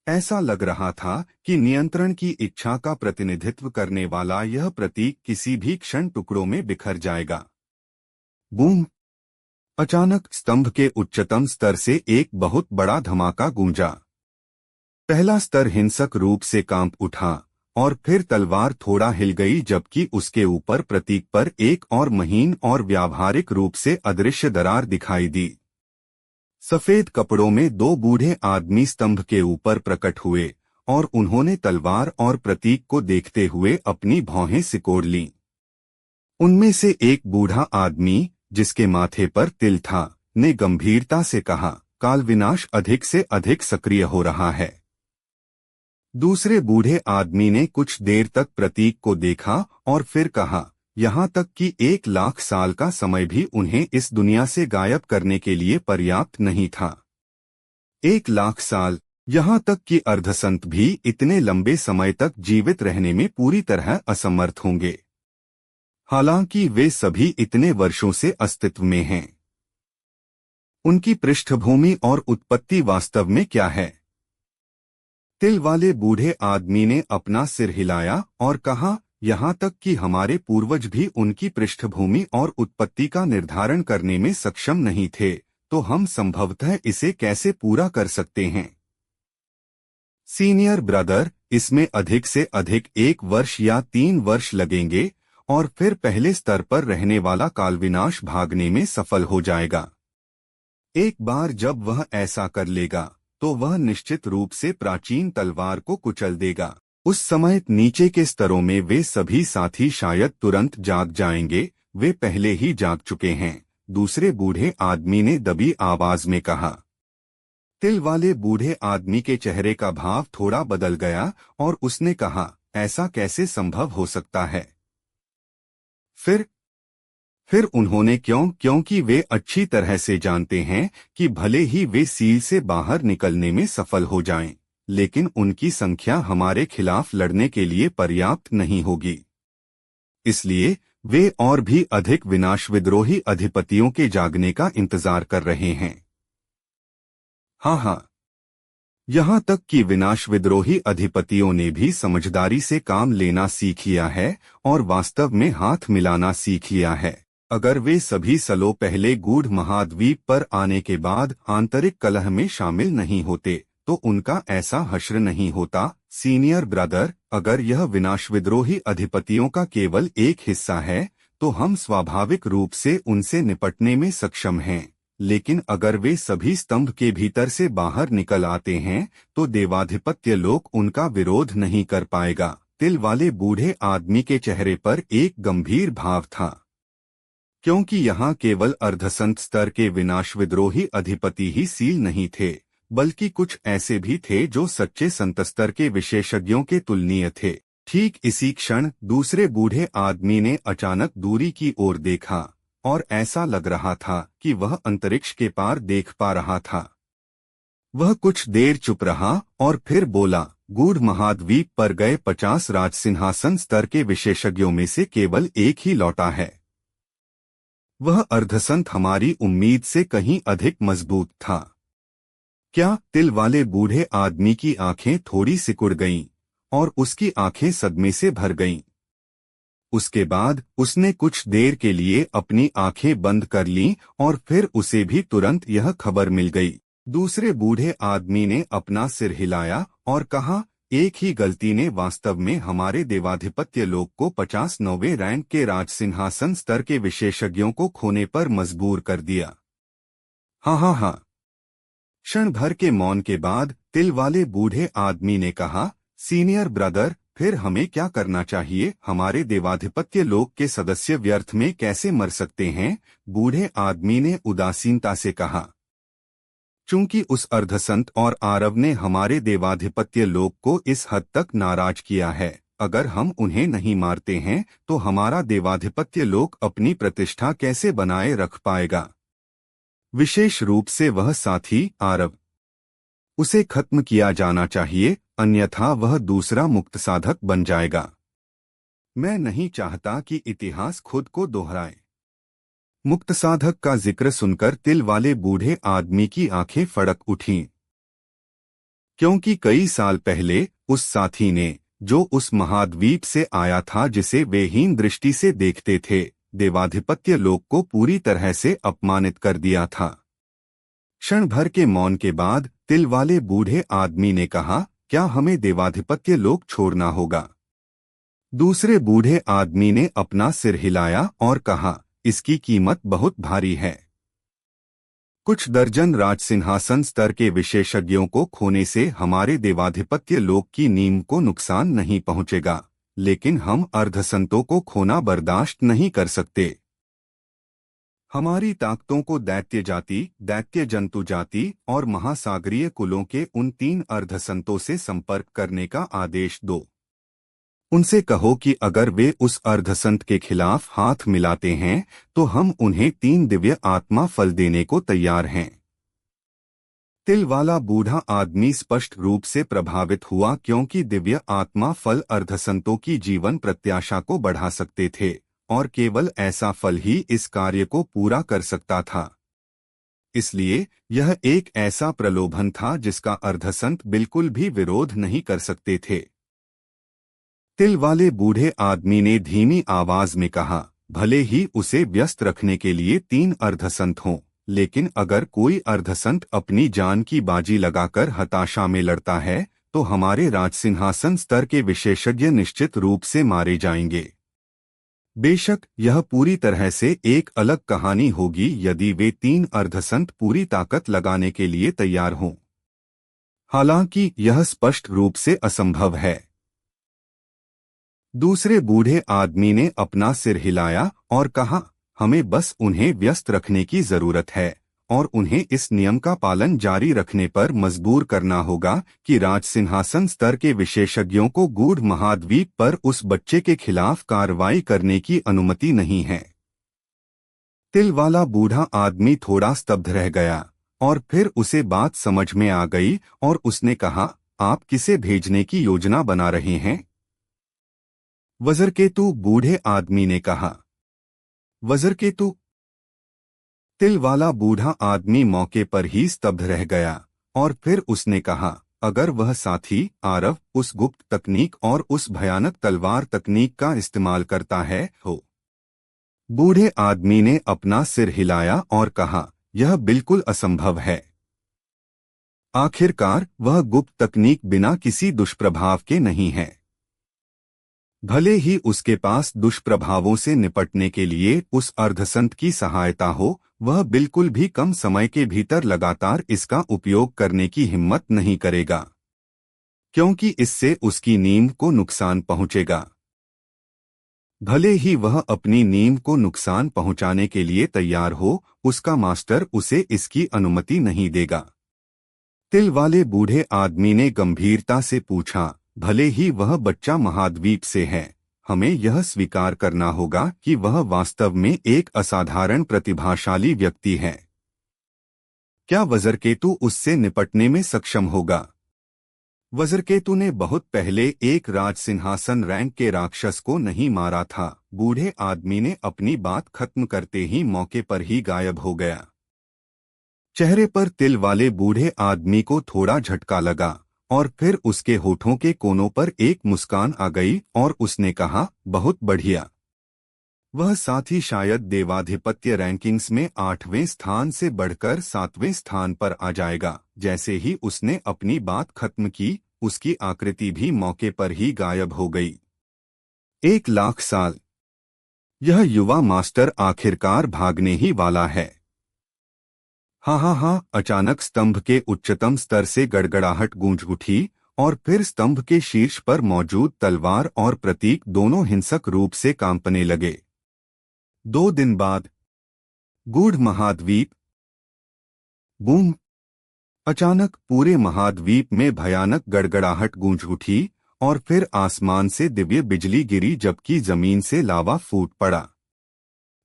ऐसा लग रहा था कि नियंत्रण की इच्छा का प्रतिनिधित्व करने वाला यह प्रतीक किसी भी क्षण टुकड़ों में बिखर जाएगा। बूम! अचानक स्तंभ के उच्चतम स्तर से एक बहुत बड़ा धमाका गूंजा। पहला स्तर हिंसक रूप से कांप उठा और फिर तलवार थोड़ा हिल गई, जबकि उसके ऊपर प्रतीक पर एक और महीन और व्यावहारिक रूप से अदृश्य दरार दिखाई दी। सफेद कपड़ों में 2 बूढ़े आदमी स्तंभ के ऊपर प्रकट हुए और उन्होंने तलवार और प्रतीक को देखते हुए अपनी भौहें सिकोड़ लीं। उनमें से एक बूढ़ा आदमी, जिसके माथे पर तिल था, ने गंभीरता से कहा, काल विनाश अधिक से अधिक सक्रिय हो रहा है। दूसरे बूढ़े आदमी ने कुछ देर तक प्रतीक को देखा और फिर कहा, यहाँ तक कि 1,00,000 साल का समय भी उन्हें इस दुनिया से गायब करने के लिए पर्याप्त नहीं था। 1,00,000 साल, यहाँ तक कि अर्धसंत भी इतने लंबे समय तक जीवित रहने में पूरी तरह असमर्थ होंगे। हालांकि वे सभी इतने वर्षों से अस्तित्व में हैं। उनकी पृष्ठभूमि और उत्पत्ति वास्तव में क्या है? तिल वाले बूढ़े आदमी ने अपना सिर हिलाया और कहा, यहाँ तक कि हमारे पूर्वज भी उनकी पृष्ठभूमि और उत्पत्ति का निर्धारण करने में सक्षम नहीं थे, तो हम संभवतः इसे कैसे पूरा कर सकते हैं? सीनियर ब्रदर, इसमें अधिक से अधिक 1 वर्ष या 3 वर्ष लगेंगे और फिर पहले स्तर पर रहने वाला कालविनाश भागने में सफल हो जाएगा। एक बार जब वह ऐसा कर लेगा, तो वह निश्चित रूप से प्राचीन तलवार को कुचल देगा। उस समय नीचे के स्तरों में वे सभी साथी शायद तुरंत जाग जाएंगे। वे पहले ही जाग चुके हैं, दूसरे बूढ़े आदमी ने दबी आवाज में कहा। तिल वाले बूढ़े आदमी के चेहरे का भाव थोड़ा बदल गया और उसने कहा, ऐसा कैसे संभव हो सकता है? फिर उन्होंने क्योंकि वे अच्छी तरह से जानते हैं कि भले ही वे सील से बाहर निकलने में सफल हो जाएं, लेकिन उनकी संख्या हमारे खिलाफ लड़ने के लिए पर्याप्त नहीं होगी। इसलिए वे और भी अधिक विनाश विद्रोही अधिपतियों के जागने का इंतजार कर रहे हैं। हाँ, यहाँ तक कि विनाश विद्रोही अधिपतियों ने भी समझदारी से काम लेना सीख लिया है और वास्तव में हाथ मिलाना सीख लिया है। अगर वे सभी सलों पहले गूढ़ महाद्वीप पर आने के बाद आंतरिक कलह में शामिल नहीं होते, तो उनका ऐसा हश्र नहीं होता। सीनियर ब्रदर, अगर यह विनाश विद्रोही अधिपतियों का केवल एक हिस्सा है, तो हम स्वाभाविक रूप से उनसे निपटने में सक्षम हैं, लेकिन अगर वे सभी स्तंभ के भीतर से बाहर निकल आते हैं, तो देवाधिपत्य लोक उनका विरोध नहीं कर पाएगा। तिल वाले बूढ़े आदमी के चेहरे पर एक गंभीर भाव था, क्योंकि यहाँ केवल अर्धसंत स्तर के विनाश विद्रोही अधिपति ही सील नहीं थे, बल्कि कुछ ऐसे भी थे जो सच्चे संत स्तर के विशेषज्ञों के तुलनीय थे। ठीक इसी क्षण दूसरे बूढ़े आदमी ने अचानक दूरी की ओर देखा और ऐसा लग रहा था कि वह अंतरिक्ष के पार देख पा रहा था। वह कुछ देर चुप रहा और फिर बोला, गूढ़ महाद्वीप पर गए 50 राजसिंहासन स्तर के विशेषज्ञों में से केवल एक ही लौटा है। वह अर्धसंत हमारी उम्मीद से कहीं अधिक मजबूत था। क्या? तिल वाले बूढ़े आदमी की आंखें थोड़ी सिकुड़ गईं और उसकी आंखें सदमे से भर गईं। उसके बाद उसने कुछ देर के लिए अपनी आंखें बंद कर लीं और फिर उसे भी तुरंत यह खबर मिल गई। दूसरे बूढ़े आदमी ने अपना सिर हिलाया और कहा, एक ही गलती ने वास्तव में हमारे देवाधिपत्य लोक को 50वें रैंक के राजसिंहासन स्तर के विशेषज्ञों को खोने पर मजबूर कर दिया। हाँ हाँ हाँ। क्षण भर के मौन के बाद तिल वाले बूढ़े आदमी ने कहा, सीनियर ब्रदर, फिर हमें क्या करना चाहिए? हमारे देवाधिपत्य लोक के सदस्य व्यर्थ में कैसे मर सकते हैं? बूढ़े आदमी ने उदासीनता से कहा। चूंकि उस अर्धसंत और आरव ने हमारे देवाधिपत्य लोक को इस हद तक नाराज किया है, अगर हम उन्हें नहीं मारते हैं तो हमारा देवाधिपत्य लोक अपनी प्रतिष्ठा कैसे बनाए रख पाएगा? विशेष रूप से वह साथी आरव। उसे खत्म किया जाना चाहिए, अन्यथा वह दूसरा मुक्त साधक बन जाएगा। मैं नहीं चाहता कि इतिहास खुद को दोहराए। मुक्त साधक का जिक्र सुनकर तिल वाले बूढ़े आदमी की आंखें फड़क उठीं, क्योंकि कई साल पहले उस साथी ने, जो उस महाद्वीप से आया था जिसे वे हीन दृष्टि से देखते थे, देवाधिपत्य लोक को पूरी तरह से अपमानित कर दिया था। क्षण भर के मौन के बाद तिल वाले बूढ़े आदमी ने कहा, क्या हमें देवाधिपत्य लोक छोड़ना होगा? दूसरे बूढ़े आदमी ने अपना सिर हिलाया और कहा, इसकी कीमत बहुत भारी है। कुछ दर्जन राजसिंहासन स्तर के विशेषज्ञों को खोने से हमारे देवाधिपत्य लोक की नींव को नुकसान नहीं पहुंचेगा, लेकिन हम अर्धसंतों को खोना बर्दाश्त नहीं कर सकते। हमारी ताकतों को दैत्य जाति, दैत्य जंतु जाति और महासागरीय कुलों के उन 3 अर्धसंतों से संपर्क करने का आदेश दो। उनसे कहो कि अगर वे उस अर्धसंत के खिलाफ हाथ मिलाते हैं तो हम उन्हें 3 दिव्य आत्मा फल देने को तैयार हैं। तिल वाला बूढ़ा आदमी स्पष्ट रूप से प्रभावित हुआ, क्योंकि दिव्य आत्मा फल अर्धसंतों की जीवन प्रत्याशा को बढ़ा सकते थे और केवल ऐसा फल ही इस कार्य को पूरा कर सकता था। इसलिए यह एक ऐसा प्रलोभन था जिसका अर्धसंत बिल्कुल भी विरोध नहीं कर सकते थे। तिल वाले बूढ़े आदमी ने धीमी आवाज में कहा, भले ही उसे व्यस्त रखने के लिए 3 अर्धसंत हों, लेकिन अगर कोई अर्धसंत अपनी जान की बाजी लगाकर हताशा में लड़ता है तो हमारे राजसिंहासन स्तर के विशेषज्ञ निश्चित रूप से मारे जाएंगे। बेशक यह पूरी तरह से एक अलग कहानी होगी यदि वे 3 अर्धसंत पूरी ताकत लगाने के लिए तैयार हों। हालांकि यह स्पष्ट रूप से असंभव है। दूसरे बूढ़े आदमी ने अपना सिर हिलाया और कहा, हमें बस उन्हें व्यस्त रखने की जरूरत है और उन्हें इस नियम का पालन जारी रखने पर मजबूर करना होगा कि राजसिंहासन स्तर के विशेषज्ञों को गूढ़ महाद्वीप पर उस बच्चे के खिलाफ कार्रवाई करने की अनुमति नहीं है। तिल वाला बूढ़ा आदमी थोड़ा स्तब्ध रह गया और फिर उसे बात समझ में आ गई और उसने कहा, आप किसे भेजने की योजना बना रहे हैं? वज्रकेतु, बूढ़े आदमी ने कहा। वज्रकेतु? तिल वाला बूढ़ा आदमी मौके पर ही स्तब्ध रह गया और फिर उसने कहा, अगर वह साथी आरव उस गुप्त तकनीक और उस भयानक तलवार तकनीक का इस्तेमाल करता है हो। बूढ़े आदमी ने अपना सिर हिलाया और कहा, यह बिल्कुल असंभव है। आखिरकार वह गुप्त तकनीक बिना किसी दुष्प्रभाव के नहीं है। भले ही उसके पास दुष्प्रभावों से निपटने के लिए उस अर्धसंत की सहायता हो, वह बिल्कुल भी कम समय के भीतर लगातार इसका उपयोग करने की हिम्मत नहीं करेगा, क्योंकि इससे उसकी नींव को नुकसान पहुंचेगा। भले ही वह अपनी नींव को नुकसान पहुंचाने के लिए तैयार हो, उसका मास्टर उसे इसकी अनुमति नहीं देगा। तिल वाले बूढ़े आदमी ने गंभीरता से पूछा, भले ही वह बच्चा महाद्वीप से है, हमें यह स्वीकार करना होगा कि वह वास्तव में एक असाधारण प्रतिभाशाली व्यक्ति है। क्या वज्रकेतु उससे निपटने में सक्षम होगा? वज्रकेतु ने बहुत पहले एक राजसिंहासन रैंक के राक्षस को नहीं मारा था। बूढ़े आदमी ने अपनी बात खत्म करते ही मौके पर ही गायब हो गया। चेहरे पर तिल वाले बूढ़े आदमी को थोड़ा झटका लगा और फिर उसके होठों के कोनों पर एक मुस्कान आ गई और उसने कहा, बहुत बढ़िया। वह साथ ही शायद देवाधिपत्य रैंकिंग्स में 8वें स्थान से बढ़कर 7वें स्थान पर आ जाएगा। जैसे ही उसने अपनी बात खत्म की, उसकी आकृति भी मौके पर ही गायब हो गई। 1,00,000 साल। यह युवा मास्टर आखिरकार भागने ही वाला है। हाँ हाँ हाँ। अचानक स्तंभ के उच्चतम स्तर से गड़गड़ाहट गूंज उठी और फिर स्तंभ के शीर्ष पर मौजूद तलवार और प्रतीक दोनों हिंसक रूप से कांपने लगे। 2 दिन बाद। गूढ़ महाद्वीप। बूम। अचानक पूरे महाद्वीप में भयानक गड़गड़ाहट गूंज उठी और फिर आसमान से दिव्य बिजली गिरी जबकि जमीन से लावा फूट पड़ा।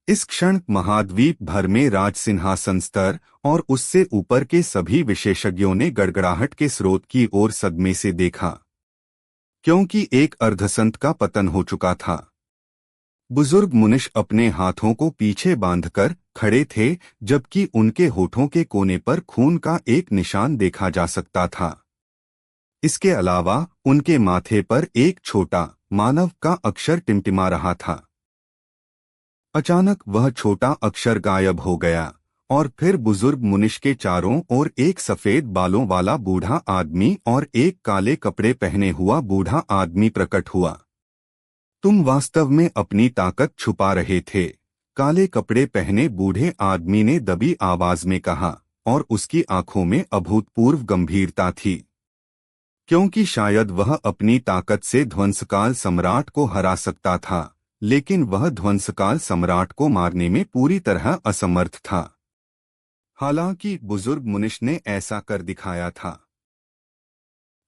इस क्षण महाद्वीप भर में राज सिंहासन स्तर और उससे ऊपर के सभी विशेषज्ञों ने गड़गड़ाहट के स्रोत की ओर सदमे से देखा, क्योंकि एक अर्धसंत का पतन हो चुका था। बुजुर्ग मुनिश अपने हाथों को पीछे बांधकर खड़े थे, जबकि उनके होठों के कोने पर खून का एक निशान देखा जा सकता था। इसके अलावा उनके माथे पर एक छोटा मानव का अक्षर टिमटिमा रहा था। अचानक वह छोटा अक्षर गायब हो गया और फिर बुजुर्ग मुनिश के चारों ओर एक सफेद बालों वाला बूढ़ा आदमी और एक काले कपड़े पहने हुआ बूढ़ा आदमी प्रकट हुआ। तुम वास्तव में अपनी ताकत छुपा रहे थे, काले कपड़े पहने बूढ़े आदमी ने दबी आवाज में कहा, और उसकी आंखों में अभूतपूर्व गंभीरता थी, क्योंकि शायद वह अपनी ताकत से ध्वंसकाल सम्राट को हरा सकता था, लेकिन वह ध्वंसकाल सम्राट को मारने में पूरी तरह असमर्थ था। हालांकि बुजुर्ग मुनिश ने ऐसा कर दिखाया था।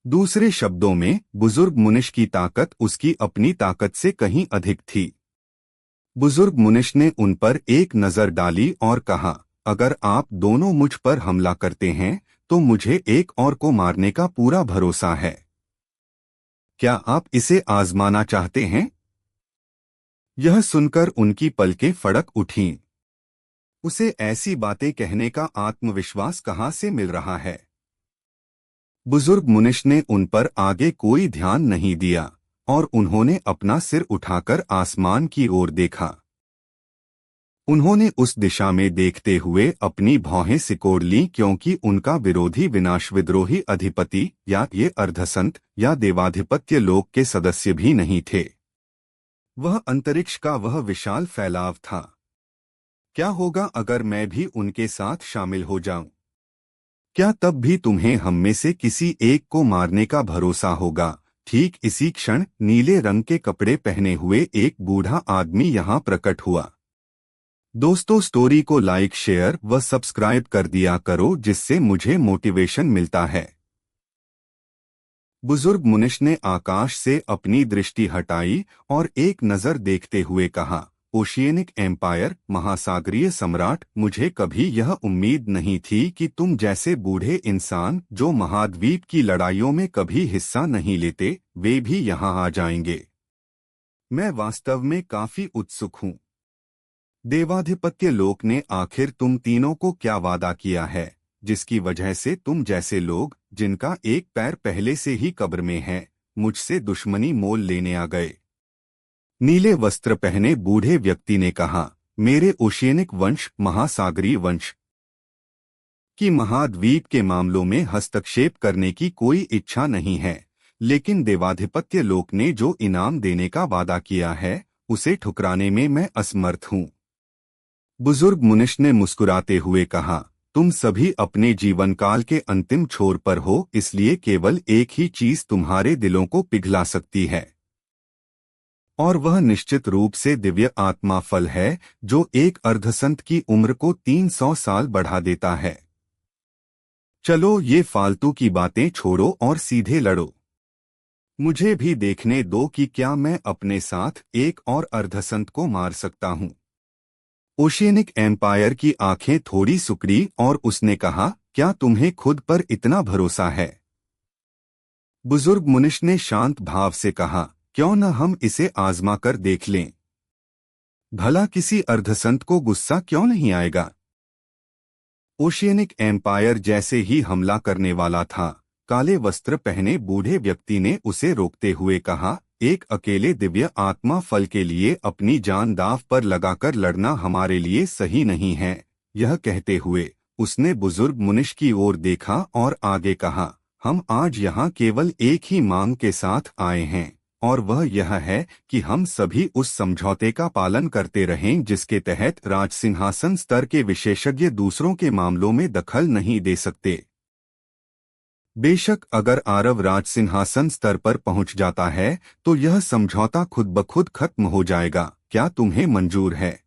दूसरे शब्दों में, बुजुर्ग मुनिश की ताकत उसकी अपनी ताकत से कहीं अधिक थी। बुजुर्ग मुनिश ने उन पर एक नजर डाली और कहा, अगर आप दोनों मुझ पर हमला करते हैं तो मुझे एक और को मारने का पूरा भरोसा है। क्या आप इसे आजमाना चाहते हैं? यह सुनकर उनकी पलकें फड़क उठीं। उसे ऐसी बातें कहने का आत्मविश्वास कहाँ से मिल रहा है? बुजुर्ग मुनिश ने उन पर आगे कोई ध्यान नहीं दिया और उन्होंने अपना सिर उठाकर आसमान की ओर देखा। उन्होंने उस दिशा में देखते हुए अपनी भौहें सिकोड़ लीं, क्योंकि उनका विरोधी विनाश विद्रोही अधिपति या ये अर्धसंत या देवाधिपत्य लोक के सदस्य भी नहीं थे। वह अंतरिक्ष का वह विशाल फैलाव था। क्या होगा अगर मैं भी उनके साथ शामिल हो जाऊं? क्या तब भी तुम्हें हम में से किसी एक को मारने का भरोसा होगा? ठीक इसी क्षण नीले रंग के कपड़े पहने हुए एक बूढ़ा आदमी यहाँ प्रकट हुआ। दोस्तों, स्टोरी को लाइक, शेयर व सब्सक्राइब कर दिया करो, जिससे मुझे मोटिवेशन मिलता है। बुजुर्ग मुनिश ने आकाश से अपनी दृष्टि हटाई और एक नजर देखते हुए कहा, ओशियनिक एम्पायर, महासागरीय सम्राट, मुझे कभी यह उम्मीद नहीं थी कि तुम जैसे बूढ़े इंसान जो महाद्वीप की लड़ाइयों में कभी हिस्सा नहीं लेते, वे भी यहाँ आ जाएंगे। मैं वास्तव में काफी उत्सुक हूँ। देवाधिपत्य लोक ने आखिर तुम तीनों को क्या वादा किया है, जिसकी वजह से तुम जैसे लोग, जिनका एक पैर पहले से ही कब्र में है, मुझसे दुश्मनी मोल लेने आ गए? नीले वस्त्र पहने बूढ़े व्यक्ति ने कहा, मेरे ओशियनिक वंश, महासागरीय वंश की महाद्वीप के मामलों में हस्तक्षेप करने की कोई इच्छा नहीं है, लेकिन देवाधिपत्य लोक ने जो इनाम देने का वादा किया है, उसे ठुकराने में मैं असमर्थ हूँ। बुजुर्ग मुनिश ने मुस्कुराते हुए कहा, तुम सभी अपने जीवन काल के अंतिम छोर पर हो, इसलिए केवल एक ही चीज तुम्हारे दिलों को पिघला सकती है, और वह निश्चित रूप से दिव्य आत्मा फल है, जो एक अर्धसंत की उम्र को 300 साल बढ़ा देता है। चलो ये फालतू की बातें छोड़ो और सीधे लड़ो। मुझे भी देखने दो कि क्या मैं अपने साथ एक और अर्धसंत को मार सकता हूँ। ओशियनिक एम्पायर की आंखें थोड़ी सिकुड़ी और उसने कहा, क्या तुम्हें खुद पर इतना भरोसा है? बुजुर्ग मुनिश ने शांत भाव से कहा, क्यों न हम इसे आजमा कर देख लें। भला किसी अर्धसंत को गुस्सा क्यों नहीं आएगा? ओशियनिक एम्पायर जैसे ही हमला करने वाला था, काले वस्त्र पहने बूढ़े व्यक्ति ने उसे रोकते हुए कहा, एक अकेले दिव्य आत्मा फल के लिए अपनी जान दांव पर लगाकर लड़ना हमारे लिए सही नहीं है। यह कहते हुए उसने बुजुर्ग मुनिश की ओर देखा और आगे कहा, हम आज यहाँ केवल एक ही मांग के साथ आए हैं, और वह यह है कि हम सभी उस समझौते का पालन करते रहें जिसके तहत राजसिंहासन स्तर के विशेषज्ञ दूसरों के मामलों में दखल नहीं दे सकते। बेशक अगर आरव राजसिंहासन स्तर पर पहुंच जाता है तो यह समझौता खुद ब खुद खत्म हो जाएगा। क्या तुम्हें मंजूर है?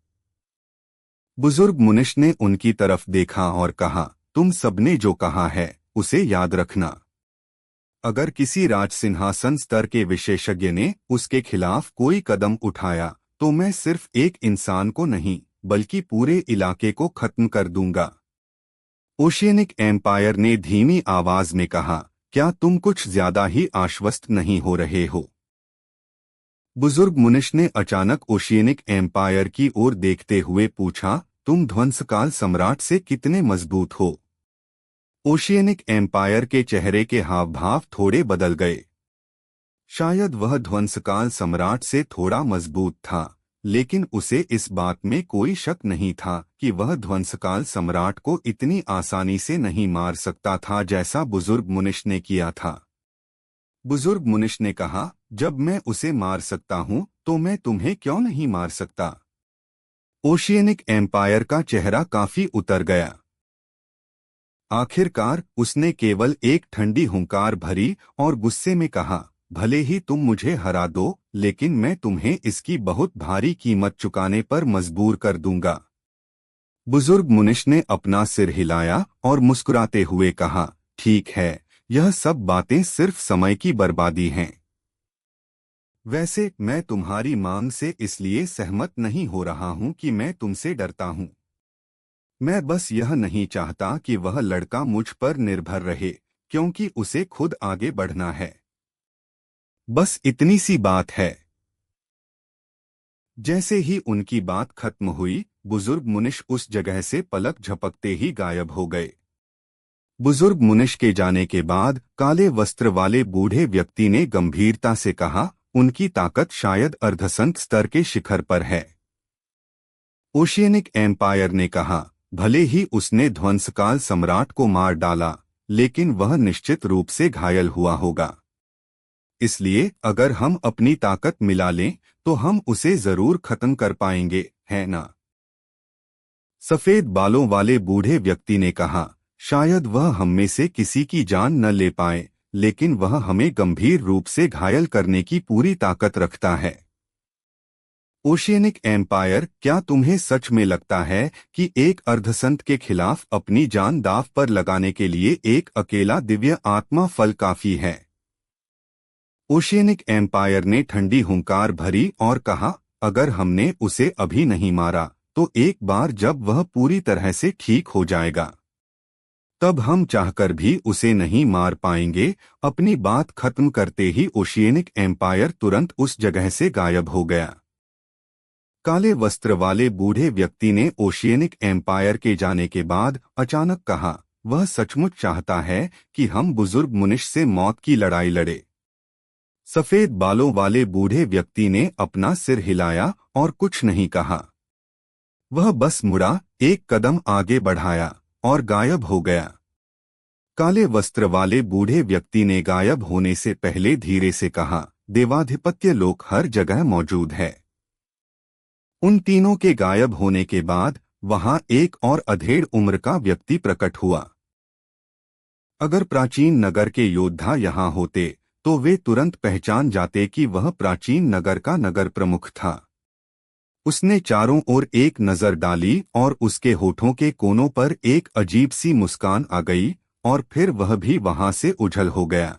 बुजुर्ग मुनिश ने उनकी तरफ देखा और कहा, तुम सबने जो कहा है उसे याद रखना। अगर किसी राजसिंहासन स्तर के विशेषज्ञ ने उसके खिलाफ कोई कदम उठाया तो मैं सिर्फ एक इंसान को नहीं बल्कि पूरे इलाके को खत्म कर दूंगा। ओशियनिक एम्पायर ने धीमी आवाज में कहा, क्या तुम कुछ ज्यादा ही आश्वस्त नहीं हो रहे हो? बुजुर्ग मुनिश ने अचानक ओशियनिक एम्पायर की ओर देखते हुए पूछा, तुम ध्वंसकाल सम्राट से कितने मजबूत हो? ओशियनिक एम्पायर के चेहरे के हाव भाव थोड़े बदल गए। शायद वह ध्वंसकाल सम्राट से थोड़ा मजबूत था, लेकिन उसे इस बात में कोई शक नहीं था कि वह ध्वंसकाल सम्राट को इतनी आसानी से नहीं मार सकता था जैसा बुजुर्ग मुनिश ने किया था। बुजुर्ग मुनिश ने कहा, जब मैं उसे मार सकता हूं तो मैं तुम्हें क्यों नहीं मार सकता? ओशियनिक एम्पायर का चेहरा काफी उतर गया। आखिरकार उसने केवल एक ठंडी हुंकार भरी और गुस्से में कहा, भले ही तुम मुझे हरा दो, लेकिन मैं तुम्हें इसकी बहुत भारी कीमत चुकाने पर मजबूर कर दूंगा। बुजुर्ग मुनिश ने अपना सिर हिलाया और मुस्कुराते हुए कहा, ठीक है, यह सब बातें सिर्फ समय की बर्बादी हैं। वैसे मैं तुम्हारी मांग से इसलिए सहमत नहीं हो रहा हूं कि मैं तुमसे डरता हूं। मैं बस यह नहीं चाहता कि वह लड़का मुझ पर निर्भर रहे, क्योंकि उसे खुद आगे बढ़ना है। बस इतनी सी बात है। जैसे ही उनकी बात खत्म हुई, बुजुर्ग मुनिश उस जगह से पलक झपकते ही गायब हो गए। बुजुर्ग मुनिश के जाने के बाद काले वस्त्र वाले बूढ़े व्यक्ति ने गंभीरता से कहा, उनकी ताकत शायद अर्धसंत स्तर के शिखर पर है। ओशियनिक एम्पायर ने कहा, भले ही उसने ध्वंसकाल सम्राट को मार डाला, लेकिन वह निश्चित रूप से घायल हुआ होगा। इसलिए अगर हम अपनी ताकत मिला लें तो हम उसे जरूर खत्म कर पाएंगे, है ना? सफेद बालों वाले बूढ़े व्यक्ति ने कहा, शायद वह हम में से किसी की जान न ले पाए, लेकिन वह हमें गंभीर रूप से घायल करने की पूरी ताकत रखता है। ओशियनिक एम्पायर, क्या तुम्हें सच में लगता है कि एक अर्धसंत के खिलाफ अपनी जान दांव पर लगाने के लिए एक अकेला दिव्य आत्मा फल काफी है? ओशियनिक एम्पायर ने ठंडी हुंकार भरी और कहा, अगर हमने उसे अभी नहीं मारा तो एक बार जब वह पूरी तरह से ठीक हो जाएगा तब हम चाहकर भी उसे नहीं मार पाएंगे। अपनी बात खत्म करते ही ओशियनिक एम्पायर तुरंत उस जगह से गायब हो गया। काले वस्त्र वाले बूढ़े व्यक्ति ने ओशियनिक एम्पायर के जाने के बाद अचानक कहा, वह सचमुच चाहता है कि हम बुजुर्ग मुनिश से मौत की लड़ाई लड़े। सफेद बालों वाले बूढ़े व्यक्ति ने अपना सिर हिलाया और कुछ नहीं कहा। वह बस मुड़ा, एक कदम आगे बढ़ाया और गायब हो गया। काले वस्त्र वाले बूढ़े व्यक्ति ने गायब होने से पहले धीरे से कहा, देवाधिपत्य लोक हर जगह मौजूद है। उन तीनों के गायब होने के बाद वहां एक और अधेड़ उम्र का व्यक्ति प्रकट हुआ। अगर प्राचीन नगर के योद्धा यहाँ होते तो वे तुरंत पहचान जाते कि वह प्राचीन नगर का नगर प्रमुख था। उसने चारों ओर एक नजर डाली और उसके होठों के कोनों पर एक अजीब सी मुस्कान आ गई और फिर वह भी वहां से उछल हो गया।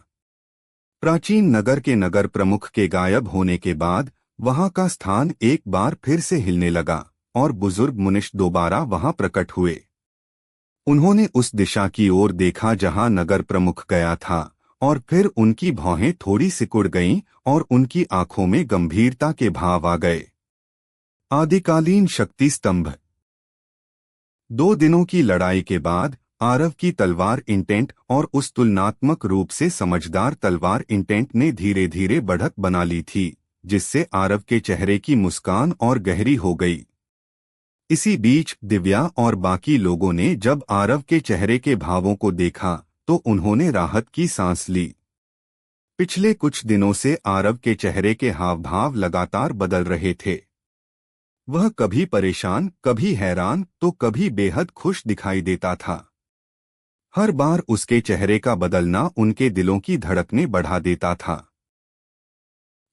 प्राचीन नगर के नगर प्रमुख के गायब होने के बाद वहां का स्थान एक बार फिर से हिलने लगा और बुजुर्ग मुनिश दोबारा वहां प्रकट हुए। उन्होंने उस दिशा की ओर देखा जहां नगर प्रमुख गया था और फिर उनकी भौहें थोड़ी सिकुड़ गईं और उनकी आंखों में गंभीरता के भाव आ गए। आदिकालीन शक्ति स्तंभ। 2 दिनों की लड़ाई के बाद आरव की तलवार इंटेंट और उस तुलनात्मक रूप से समझदार तलवार इंटेंट ने धीरे धीरे बढ़त बना ली थी, जिससे आरव के चेहरे की मुस्कान और गहरी हो गई। इसी बीच दिव्या और बाकी लोगों ने जब आरव के चेहरे के भावों को देखा तो उन्होंने राहत की सांस ली। पिछले कुछ दिनों से आरव के चेहरे के हाव भाव लगातार बदल रहे थे। वह कभी परेशान, कभी हैरान तो कभी बेहद खुश दिखाई देता था। हर बार उसके चेहरे का बदलना उनके दिलों की धड़कनें बढ़ा देता था।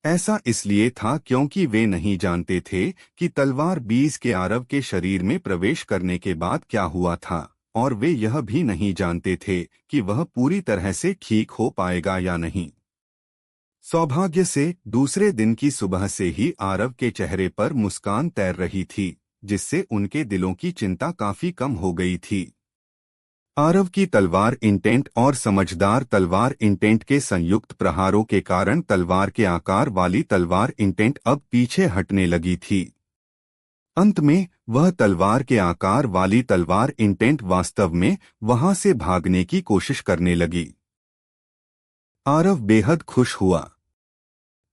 ऐसा इसलिए था क्योंकि वे नहीं जानते थे कि तलवार बीज के आरव के शरीर में प्रवेश करने के बाद क्या हुआ था, और वे यह भी नहीं जानते थे कि वह पूरी तरह से ठीक हो पाएगा या नहीं। सौभाग्य से दूसरे दिन की सुबह से ही आरव के चेहरे पर मुस्कान तैर रही थी, जिससे उनके दिलों की चिंता काफी कम हो गई थी। आरव की तलवार इंटेंट और समझदार तलवार इंटेंट के संयुक्त प्रहारों के कारण तलवार के आकार वाली तलवार इंटेंट अब पीछे हटने लगी थी। अंत में वह तलवार के आकार वाली तलवार इंटेंट वास्तव में वहां से भागने की कोशिश करने लगी। आरव बेहद खुश हुआ।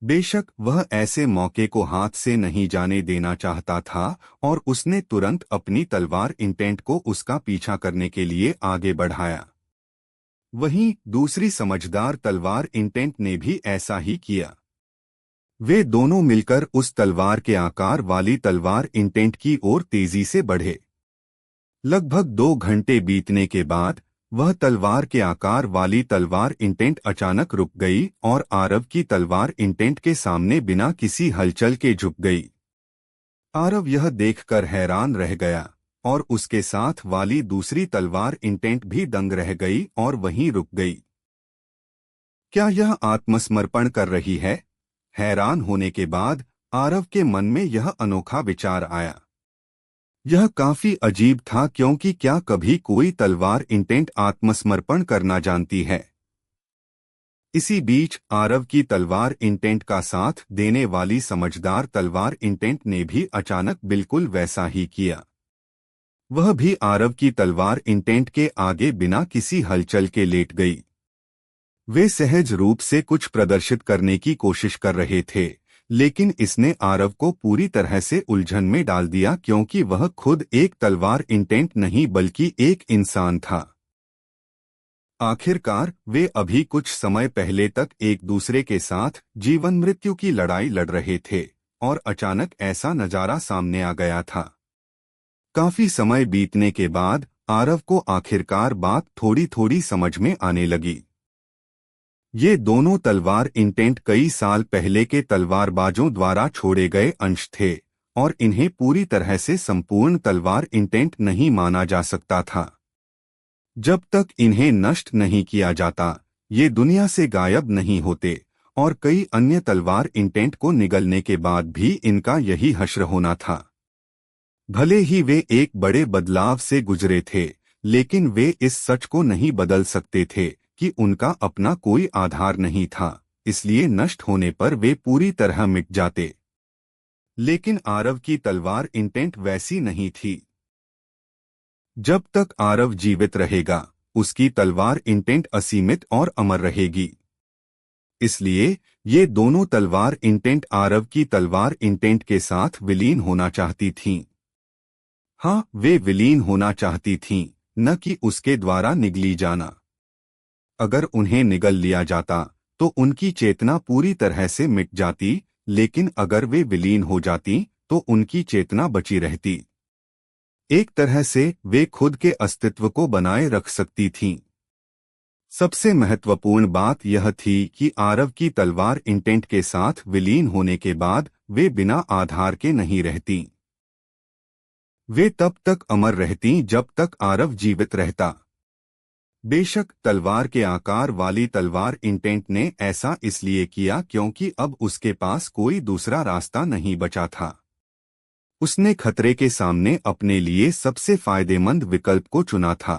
बेशक वह ऐसे मौके को हाथ से नहीं जाने देना चाहता था और उसने तुरंत अपनी तलवार इंटेंट को उसका पीछा करने के लिए आगे बढ़ाया। वहीं दूसरी समझदार तलवार इंटेंट ने भी ऐसा ही किया। वे दोनों मिलकर उस तलवार के आकार वाली तलवार इंटेंट की ओर तेजी से बढ़े। लगभग 2 घंटे बीतने के बाद वह तलवार के आकार वाली तलवार इंटेंट अचानक रुक गई और आरव की तलवार इंटेंट के सामने बिना किसी हलचल के झुक गई। आरव यह देखकर हैरान रह गया और उसके साथ वाली दूसरी तलवार इंटेंट भी दंग रह गई और वहीं रुक गई। क्या यह आत्मसमर्पण कर रही है? हैरान होने के बाद आरव के मन में यह अनोखा विचार आया। यह काफी अजीब था क्योंकि क्या कभी कोई तलवार इंटेंट आत्मसमर्पण करना जानती है? इसी बीच आरव की तलवार इंटेंट का साथ देने वाली समझदार तलवार इंटेंट ने भी अचानक बिल्कुल वैसा ही किया। वह भी आरव की तलवार इंटेंट के आगे बिना किसी हलचल के लेट गई। वे सहज रूप से कुछ प्रदर्शित करने की कोशिश कर रहे थे, लेकिन इसने आरव को पूरी तरह से उलझन में डाल दिया क्योंकि वह खुद एक तलवार इंटेंट नहीं बल्कि एक इंसान था। आखिरकार वे अभी कुछ समय पहले तक एक दूसरे के साथ जीवन मृत्यु की लड़ाई लड़ रहे थे और अचानक ऐसा नजारा सामने आ गया था। काफी समय बीतने के बाद आरव को आखिरकार बात थोड़ी थोड़ी समझ में आने लगी। ये दोनों तलवार इंटेंट कई साल पहले के तलवारबाजों द्वारा छोड़े गए अंश थे और इन्हें पूरी तरह से संपूर्ण तलवार इंटेंट नहीं माना जा सकता था। जब तक इन्हें नष्ट नहीं किया जाता, ये दुनिया से गायब नहीं होते और कई अन्य तलवार इंटेंट को निगलने के बाद भी इनका यही हश्र होना था। भले ही वे एक बड़े बदलाव से गुजरे थे, लेकिन वे इस सच को नहीं बदल सकते थे कि उनका अपना कोई आधार नहीं था, इसलिए नष्ट होने पर वे पूरी तरह मिट जाते। लेकिन आरव की तलवार इंटेंट वैसी नहीं थी। जब तक आरव जीवित रहेगा, उसकी तलवार इंटेंट असीमित और अमर रहेगी। इसलिए ये दोनों तलवार इंटेंट आरव की तलवार इंटेंट के साथ विलीन होना चाहती थीं। हाँ, वे विलीन होना चाहती थीं, न कि उसके द्वारा निगली जाना। अगर उन्हें निगल लिया जाता तो उनकी चेतना पूरी तरह से मिट जाती, लेकिन अगर वे विलीन हो जाती तो उनकी चेतना बची रहती। एक तरह से वे खुद के अस्तित्व को बनाए रख सकती थीं। सबसे महत्वपूर्ण बात यह थी कि आरव की तलवार इंटेंट के साथ विलीन होने के बाद वे बिना आधार के नहीं रहतीं। वे तब तक अमर रहतीं जब तक आरव जीवित रहता। बेशक तलवार के आकार वाली तलवार इंटेंट ने ऐसा इसलिए किया क्योंकि अब उसके पास कोई दूसरा रास्ता नहीं बचा था। उसने खतरे के सामने अपने लिए सबसे फायदेमंद विकल्प को चुना था।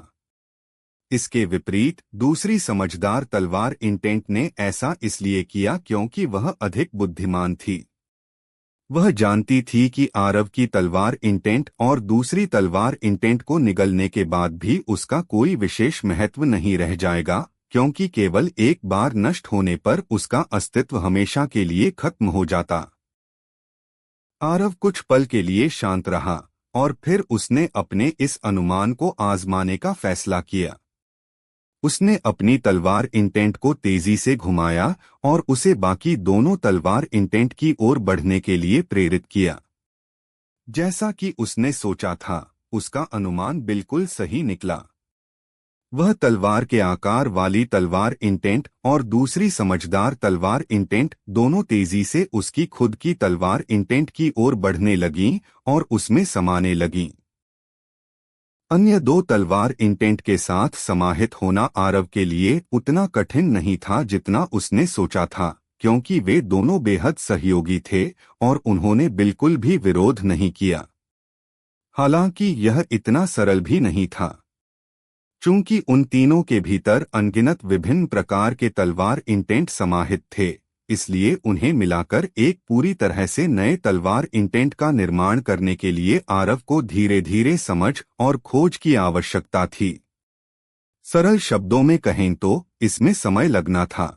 इसके विपरीत दूसरी समझदार तलवार इंटेंट ने ऐसा इसलिए किया क्योंकि वह अधिक बुद्धिमान थी। वह जानती थी कि आरव की तलवार इंटेंट और दूसरी तलवार इंटेंट को निगलने के बाद भी उसका कोई विशेष महत्व नहीं रह जाएगा, क्योंकि केवल एक बार नष्ट होने पर उसका अस्तित्व हमेशा के लिए खत्म हो जाता। आरव कुछ पल के लिए शांत रहा और फिर उसने अपने इस अनुमान को आजमाने का फैसला किया। उसने अपनी तलवार इंटेंट को तेजी से घुमाया और उसे बाकी दोनों तलवार इंटेंट की ओर बढ़ने के लिए प्रेरित किया। जैसा कि उसने सोचा था, उसका अनुमान बिल्कुल सही निकला। वह तलवार के आकार वाली तलवार इंटेंट और दूसरी समझदार तलवार इंटेंट दोनों तेजी से उसकी खुद की तलवार इंटेंट की ओर बढ़ने लगीं और उसमें समाने लगीं। अन्य दो तलवार इंटेंट के साथ समाहित होना आरव के लिए उतना कठिन नहीं था जितना उसने सोचा था, क्योंकि वे दोनों बेहद सहयोगी थे और उन्होंने बिल्कुल भी विरोध नहीं किया। हालांकि यह इतना सरल भी नहीं था। चूंकि उन तीनों के भीतर अनगिनत विभिन्न प्रकार के तलवार इंटेंट समाहित थे, इसलिए उन्हें मिलाकर एक पूरी तरह से नए तलवार इंटेंट का निर्माण करने के लिए आरव को धीरे धीरे समझ और खोज की आवश्यकता थी। सरल शब्दों में कहें तो इसमें समय लगना था।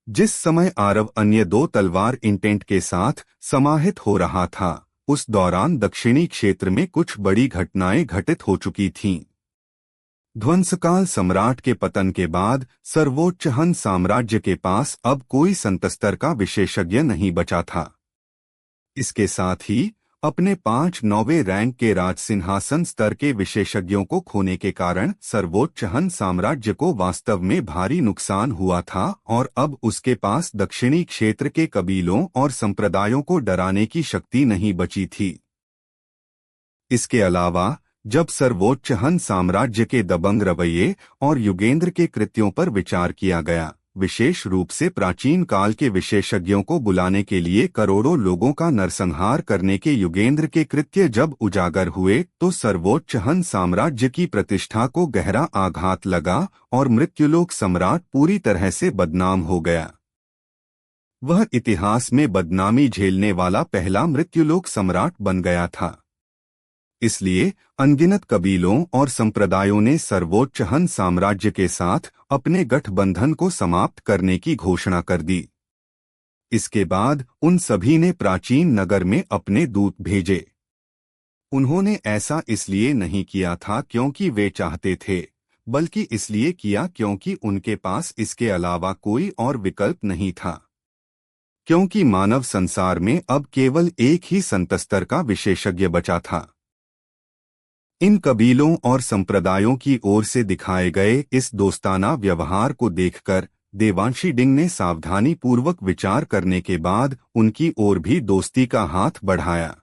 जिस समय आरव अन्य दो तलवार इंटेंट के साथ समाहित हो रहा था, उस दौरान दक्षिणी क्षेत्र में कुछ बड़ी घटनाएं घटित हो चुकी थीं। ध्वंसकाल सम्राट के पतन के बाद सर्वोच्च हन साम्राज्य के पास अब कोई संतस्तर का विशेषज्ञ नहीं बचा था। इसके साथ ही अपने 5वें रैंक के राजसिंहासन स्तर के विशेषज्ञों को खोने के कारण सर्वोच्च हन साम्राज्य को वास्तव में भारी नुकसान हुआ था और अब उसके पास दक्षिणी क्षेत्र के कबीलों और संप्रदायों को डराने की शक्ति नहीं बची थी। इसके अलावा जब सर्वोच्च हन साम्राज्य के दबंग रवैये और युगेंद्र के कृत्यों पर विचार किया गया, विशेष रूप से प्राचीन काल के विशेषज्ञों को बुलाने के लिए करोड़ों लोगों का नरसंहार करने के युगेंद्र के कृत्य जब उजागर हुए, तो सर्वोच्च हन साम्राज्य की प्रतिष्ठा को गहरा आघात लगा और मृत्युलोक सम्राट पूरी तरह से बदनाम हो गया। वह इतिहास में बदनामी झेलने वाला पहला मृत्युलोक सम्राट बन गया था। इसलिए अनगिनत कबीलों और संप्रदायों ने सर्वोच्च हन साम्राज्य के साथ अपने गठबंधन को समाप्त करने की घोषणा कर दी। इसके बाद उन सभी ने प्राचीन नगर में अपने दूत भेजे। उन्होंने ऐसा इसलिए नहीं किया था क्योंकि वे चाहते थे, बल्कि इसलिए किया क्योंकि उनके पास इसके अलावा कोई और विकल्प नहीं था। क्योंकि मानव संसार में अब केवल एक ही संतस्तर का विशेषज्ञ बचा था। इन कबीलों और संप्रदायों की ओर से दिखाए गए इस दोस्ताना व्यवहार को देखकर देवांशी डिंग ने सावधानी पूर्वक विचार करने के बाद उनकी ओर भी दोस्ती का हाथ बढ़ाया।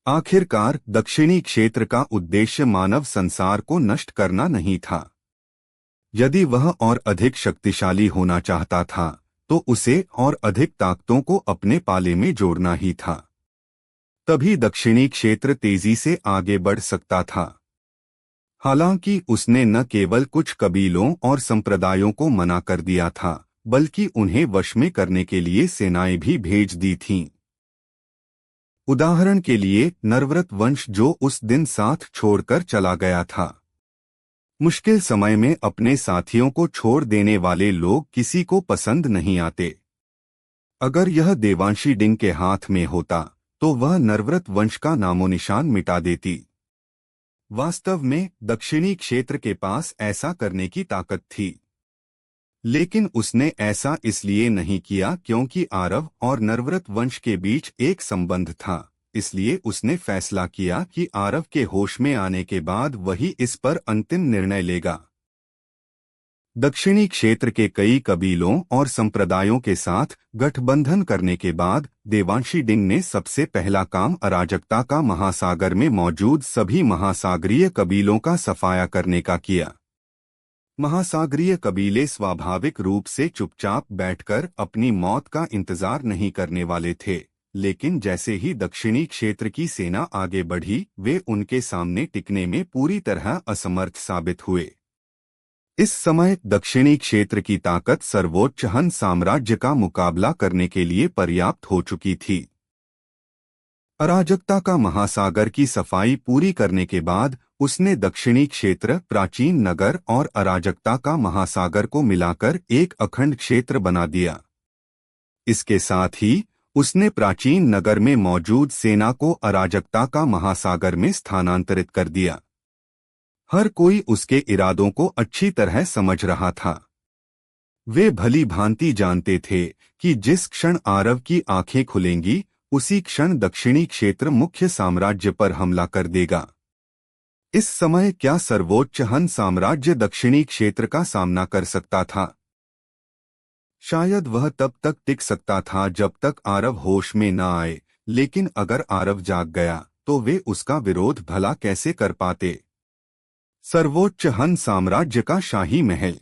आखिरकार दक्षिणी क्षेत्र का उद्देश्य मानव संसार को नष्ट करना नहीं था। यदि वह और अधिक शक्तिशाली होना चाहता था, तो उसे और अधिक ताकतों को अपने पाले में जोड़ना ही था। तभी दक्षिणी क्षेत्र तेजी से आगे बढ़ सकता था। हालांकि उसने न केवल कुछ कबीलों और संप्रदायों को मना कर दिया था, बल्कि उन्हें वश में करने के लिए सेनाएं भी भेज दी थीं। उदाहरण के लिए नरव्रत वंश जो उस दिन साथ छोड़कर चला गया था। मुश्किल समय में अपने साथियों को छोड़ देने वाले लोग किसी को पसंद नहीं आते। अगर यह देवांशी डिंग के हाथ में होता, तो वह नरव्रत वंश का नामोनिशान मिटा देती। वास्तव में दक्षिणी क्षेत्र के पास ऐसा करने की ताकत थी, लेकिन उसने ऐसा इसलिए नहीं किया क्योंकि आरव और नरव्रत वंश के बीच एक संबंध था। इसलिए उसने फैसला किया कि आरव के होश में आने के बाद वही इस पर अंतिम निर्णय लेगा। दक्षिणी क्षेत्र के कई कबीलों और संप्रदायों के साथ गठबंधन करने के बाद देवांशी डिंग ने सबसे पहला काम अराजकता का महासागर में मौजूद सभी महासागरीय कबीलों का सफाया करने का किया। महासागरीय कबीले स्वाभाविक रूप से चुपचाप बैठकर अपनी मौत का इंतजार नहीं करने वाले थे, लेकिन जैसे ही दक्षिणी क्षेत्र की सेना आगे बढ़ी, वे उनके सामने टिकने में पूरी तरह असमर्थ साबित हुए। इस समय दक्षिणी क्षेत्र की ताकत सर्वोच्च हन साम्राज्य का मुकाबला करने के लिए पर्याप्त हो चुकी थी। अराजकता का महासागर की सफाई पूरी करने के बाद उसने दक्षिणी क्षेत्र, प्राचीन नगर और अराजकता का महासागर को मिलाकर एक अखंड क्षेत्र बना दिया। इसके साथ ही उसने प्राचीन नगर में मौजूद सेना को अराजकता का महासागर में स्थानांतरित कर दिया। हर कोई उसके इरादों को अच्छी तरह समझ रहा था। वे भली भांति जानते थे कि जिस क्षण आरव की आंखें खुलेंगी उसी क्षण दक्षिणी क्षेत्र मुख्य साम्राज्य पर हमला कर देगा। इस समय क्या सर्वोच्च हन साम्राज्य दक्षिणी क्षेत्र का सामना कर सकता था? शायद वह तब तक टिक सकता था जब तक आरव होश में न आए, लेकिन अगर आरव जाग गया तो वे उसका विरोध भला कैसे कर पाते? सर्वोच्च हन साम्राज्य का शाही महल।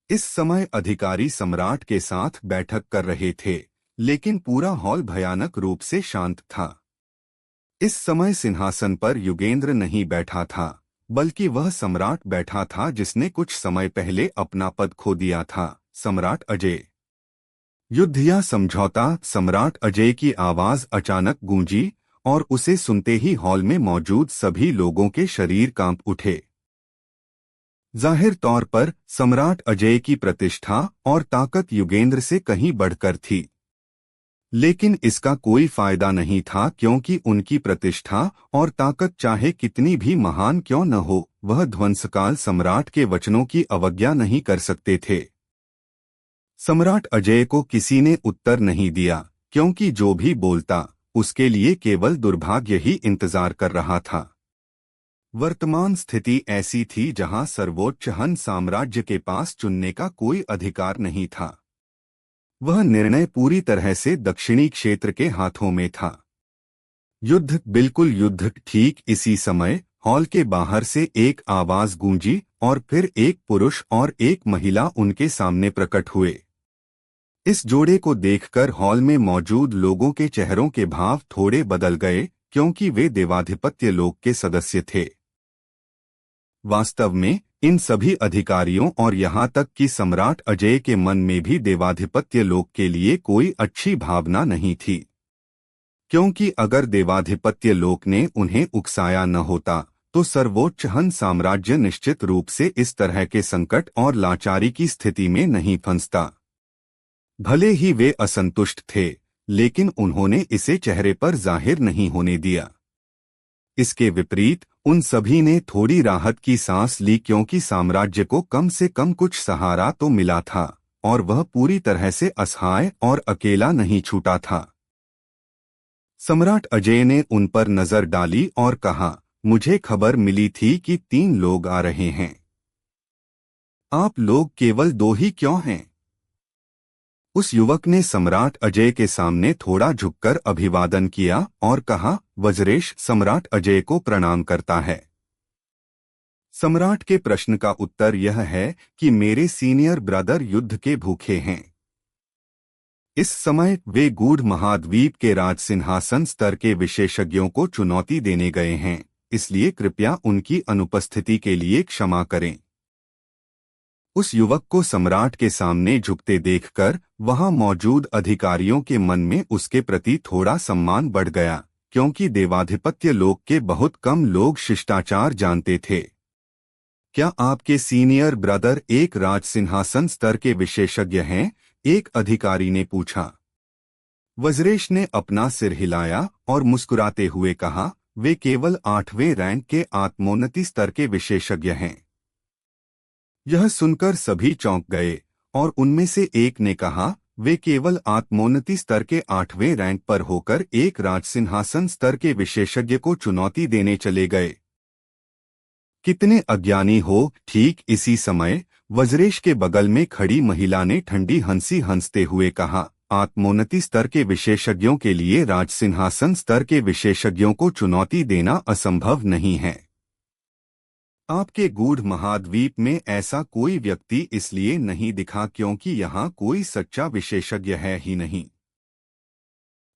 इस समय अधिकारी सम्राट के साथ बैठक कर रहे थे, लेकिन पूरा हॉल भयानक रूप से शांत था। इस समय सिंहासन पर युगेंद्र नहीं बैठा था, बल्कि वह सम्राट बैठा था जिसने कुछ समय पहले अपना पद खो दिया था, सम्राट अजय। युद्ध या समझौता? सम्राट अजय की आवाज अचानक गूंजी और उसे सुनते ही हॉल में मौजूद सभी लोगों के शरीर कांप उठे। जाहिर तौर पर सम्राट अजय की प्रतिष्ठा और ताकत युगेंद्र से कहीं बढ़कर थी, लेकिन इसका कोई फायदा नहीं था क्योंकि उनकी प्रतिष्ठा और ताकत चाहे कितनी भी महान क्यों न हो, वह ध्वंसकाल सम्राट के वचनों की अवज्ञा नहीं कर सकते थे। सम्राट अजय को किसी ने उत्तर नहीं दिया, क्योंकि जो भी बोलता उसके लिए केवल दुर्भाग्य ही इंतजार कर रहा था। वर्तमान स्थिति ऐसी थी जहां सर्वोच्च हन साम्राज्य के पास चुनने का कोई अधिकार नहीं था। वह निर्णय पूरी तरह से दक्षिणी क्षेत्र के हाथों में था। युद्ध, बिल्कुल युद्ध। ठीक इसी समय हॉल के बाहर से एक आवाज गूंजी और फिर एक पुरुष और एक महिला उनके सामने प्रकट हुए। इस जोड़े को देखकर हॉल में मौजूद लोगों के चेहरों के भाव थोड़े बदल गए, क्योंकि वे देवाधिपत्य लोक के सदस्य थे। वास्तव में इन सभी अधिकारियों और यहाँ तक कि सम्राट अजय के मन में भी देवाधिपत्य लोक के लिए कोई अच्छी भावना नहीं थी, क्योंकि अगर देवाधिपत्य लोक ने उन्हें उकसाया न होता तो सर्वोच्च हन साम्राज्य निश्चित रूप से इस तरह के संकट और लाचारी की स्थिति में नहीं फंसता। भले ही वे असंतुष्ट थे, लेकिन उन्होंने इसे चेहरे पर जाहिर नहीं होने दिया। इसके विपरीत उन सभी ने थोड़ी राहत की सांस ली, क्योंकि साम्राज्य को कम से कम कुछ सहारा तो मिला था और वह पूरी तरह से असहाय और अकेला नहीं छूटा था। सम्राट अजय ने उन पर नजर डाली और कहा, मुझे खबर मिली थी कि 3 लोग आ रहे हैं। आप लोग केवल 2 ही क्यों हैं? उस युवक ने सम्राट अजय के सामने थोड़ा झुककर अभिवादन किया और कहा, वज्रेश सम्राट अजय को प्रणाम करता है। सम्राट के प्रश्न का उत्तर यह है कि मेरे सीनियर ब्रदर युद्ध के भूखे हैं। इस समय वे गूढ़ महाद्वीप के राज सिंहासन स्तर के विशेषज्ञों को चुनौती देने गए हैं, इसलिए कृपया उनकी अनुपस्थिति के लिए क्षमा करें। उस युवक को सम्राट के सामने झुकते देखकर वहां मौजूद अधिकारियों के मन में उसके प्रति थोड़ा सम्मान बढ़ गया, क्योंकि देवाधिपत्य लोक के बहुत कम लोग शिष्टाचार जानते थे। क्या आपके सीनियर ब्रदर एक राज सिंहासन स्तर के विशेषज्ञ हैं? एक अधिकारी ने पूछा। वज्रेश ने अपना सिर हिलाया और मुस्कुराते हुए कहा, वे केवल 8वें रैंक के आत्मोन्नति स्तर के विशेषज्ञ हैं। यह सुनकर सभी चौंक गए और उनमें से एक ने कहा, वे केवल आत्मोन्नति स्तर के 8वें रैंक पर होकर एक राजसिंहासन स्तर के विशेषज्ञ को चुनौती देने चले गए। कितने अज्ञानी हो। ठीक इसी समय वज्रेश के बगल में खड़ी महिला ने ठंडी हंसी हंसते हुए कहा, आत्मोन्नति स्तर के विशेषज्ञों के लिए राजसिंहासन स्तर के विशेषज्ञों को चुनौती देना असंभव नहीं है। आपके गूढ़ महाद्वीप में ऐसा कोई व्यक्ति इसलिए नहीं दिखा क्योंकि यहाँ कोई सच्चा विशेषज्ञ है ही नहीं।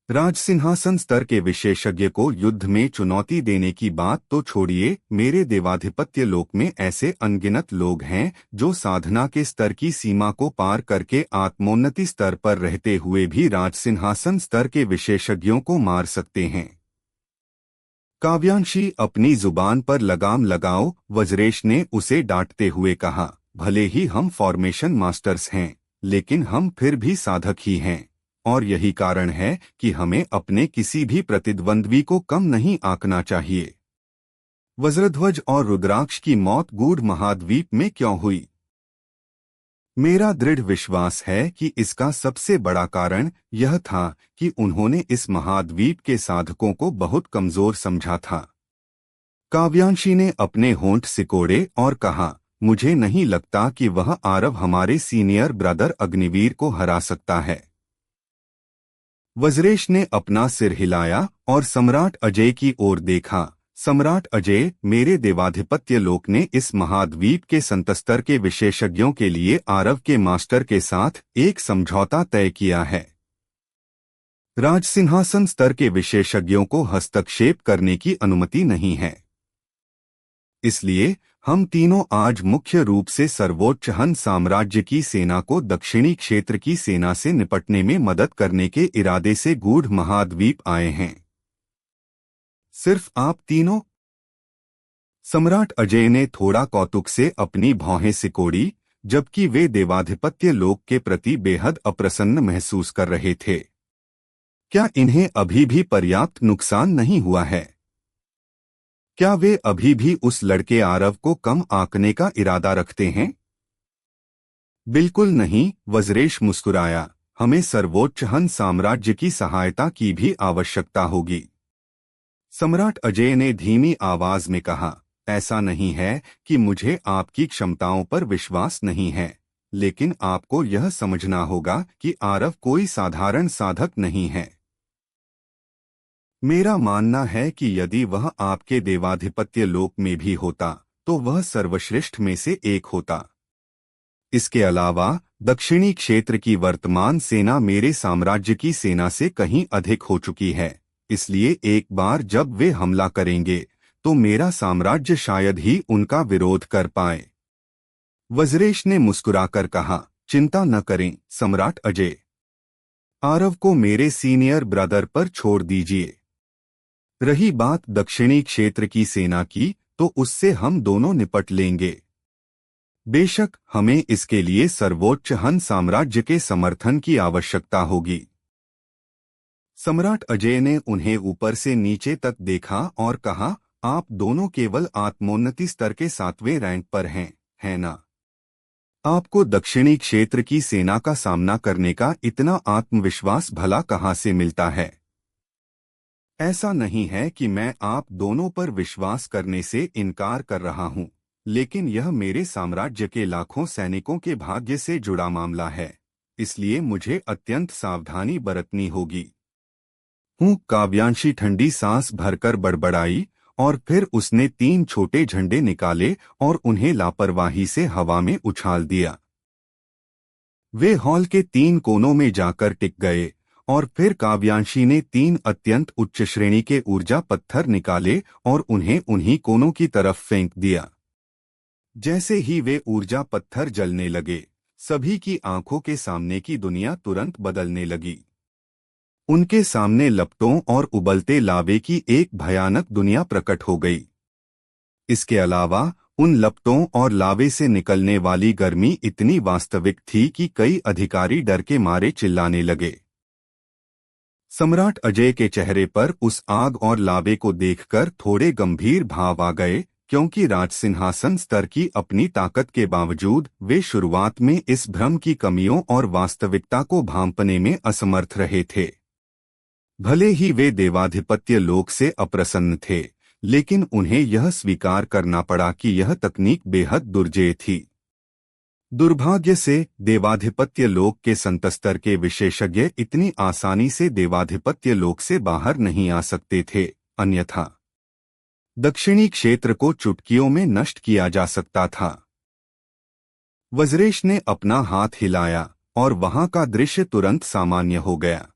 राजसिंहासन स्तर के विशेषज्ञ को युद्ध में चुनौती देने की बात तो छोड़िए, मेरे देवाधिपत्य लोक में ऐसे अनगिनत लोग हैं जो साधना के स्तर की सीमा को पार करके आत्मोन्नति स्तर पर रहते हुए भी राजसिंहासन स्तर के विशेषज्ञों को मार सकते हैं। काव्यांशी, अपनी जुबान पर लगाम लगाओ, वज्रेश ने उसे डांटते हुए कहा। भले ही हम फॉर्मेशन मास्टर्स हैं, लेकिन हम फिर भी साधक ही हैं, और यही कारण है कि हमें अपने किसी भी प्रतिद्वंद्वी को कम नहीं आंकना चाहिए। वज्रध्वज और रुद्राक्ष की मौत गूढ़ महाद्वीप में क्यों हुई? मेरा दृढ़ विश्वास है कि इसका सबसे बड़ा कारण यह था कि उन्होंने इस महाद्वीप के साधकों को बहुत कमजोर समझा था। काव्यांशी ने अपने होंठ सिकोड़े और कहा, मुझे नहीं लगता कि वह आरव हमारे सीनियर ब्रदर अग्निवीर को हरा सकता है। वज्रेश ने अपना सिर हिलाया और सम्राट अजय की ओर देखा। सम्राट अजय, मेरे देवाधिपत्य लोक ने इस महाद्वीप के संतस्तर के विशेषज्ञों के लिए आरव के मास्टर के साथ एक समझौता तय किया है। राजसिंहासन स्तर के विशेषज्ञों को हस्तक्षेप करने की अनुमति नहीं है। इसलिए हम तीनों आज मुख्य रूप से सर्वोच्च हन साम्राज्य की सेना को दक्षिणी क्षेत्र की सेना से निपटने में मदद करने के इरादे से गूढ़ महाद्वीप आए हैं। सिर्फ आप तीनों? सम्राट अजय ने थोड़ा कौतुक से अपनी भौहें सिकोड़ी, जबकि वे देवाधिपत्य लोक के प्रति बेहद अप्रसन्न महसूस कर रहे थे। क्या इन्हें अभी भी पर्याप्त नुकसान नहीं हुआ है? क्या वे अभी भी उस लड़के आरव को कम आंकने का इरादा रखते हैं? बिल्कुल नहीं, वज्रेश मुस्कुराया। हमें सर्वोच्च हन साम्राज्य की सहायता की भी आवश्यकता होगी। सम्राट अजय ने धीमी आवाज में कहा, ऐसा नहीं है कि मुझे आपकी क्षमताओं पर विश्वास नहीं है, लेकिन आपको यह समझना होगा कि आरव कोई साधारण साधक नहीं है। मेरा मानना है कि यदि वह आपके देवाधिपत्य लोक में भी होता तो वह सर्वश्रेष्ठ में से एक होता। इसके अलावा दक्षिणी क्षेत्र की वर्तमान सेना मेरे साम्राज्य की सेना से कहीं अधिक हो चुकी है, इसलिए एक बार जब वे हमला करेंगे तो मेरा साम्राज्य शायद ही उनका विरोध कर पाए। वज्रेश ने मुस्कुराकर कहा, चिंता न करें सम्राट अजय, आरव को मेरे सीनियर ब्रदर पर छोड़ दीजिए। रही बात दक्षिणी क्षेत्र की सेना की, तो उससे हम दोनों निपट लेंगे। बेशक हमें इसके लिए सर्वोच्च हन साम्राज्य के समर्थन की आवश्यकता होगी। सम्राट अजय ने उन्हें ऊपर से नीचे तक देखा और कहा, आप दोनों केवल आत्मोन्नति स्तर के 7वें रैंक पर हैं, है ना? आपको दक्षिणी क्षेत्र की सेना का सामना करने का इतना आत्मविश्वास भला कहाँ से मिलता है? ऐसा नहीं है कि मैं आप दोनों पर विश्वास करने से इनकार कर रहा हूं, लेकिन यह मेरे साम्राज्य के लाखों सैनिकों के भाग्य से जुड़ा मामला है, इसलिए मुझे अत्यंत सावधानी बरतनी होगी। काव्यांशी ठंडी सांस भरकर बड़बड़ाई और फिर उसने 3 छोटे झंडे निकाले और उन्हें लापरवाही से हवा में उछाल दिया। वे हॉल के 3 कोनों में जाकर टिक गए और फिर काव्यांशी ने 3 अत्यंत उच्च श्रेणी के ऊर्जा पत्थर निकाले और उन्हें उन्हीं कोनों की तरफ फेंक दिया। जैसे ही वे ऊर्जा पत्थर जलने लगे, सभी की आंखों के सामने की दुनिया तुरंत बदलने लगी। उनके सामने लपटों और उबलते लावे की एक भयानक दुनिया प्रकट हो गई। इसके अलावा उन लपटों और लावे से निकलने वाली गर्मी इतनी वास्तविक थी कि कई अधिकारी डर के मारे चिल्लाने लगे। सम्राट अजय के चेहरे पर उस आग और लावे को देखकर थोड़े गंभीर भाव आ गए, क्योंकि राजसिंहासन स्तर की अपनी ताकत के बावजूद वे शुरुआत में इस भ्रम की कमियों और वास्तविकता को भांपने में असमर्थ रहे थे। भले ही वे देवाधिपत्य लोक से अप्रसन्न थे, लेकिन उन्हें यह स्वीकार करना पड़ा कि यह तकनीक बेहद दुर्जेय थी। दुर्भाग्य से देवाधिपत्य लोक के संतस्तर के विशेषज्ञ इतनी आसानी से देवाधिपत्य लोक से बाहर नहीं आ सकते थे, अन्यथा दक्षिणी क्षेत्र को चुटकियों में नष्ट किया जा सकता था। वज्रेश ने अपना हाथ हिलाया और वहां का दृश्य तुरंत सामान्य हो गया।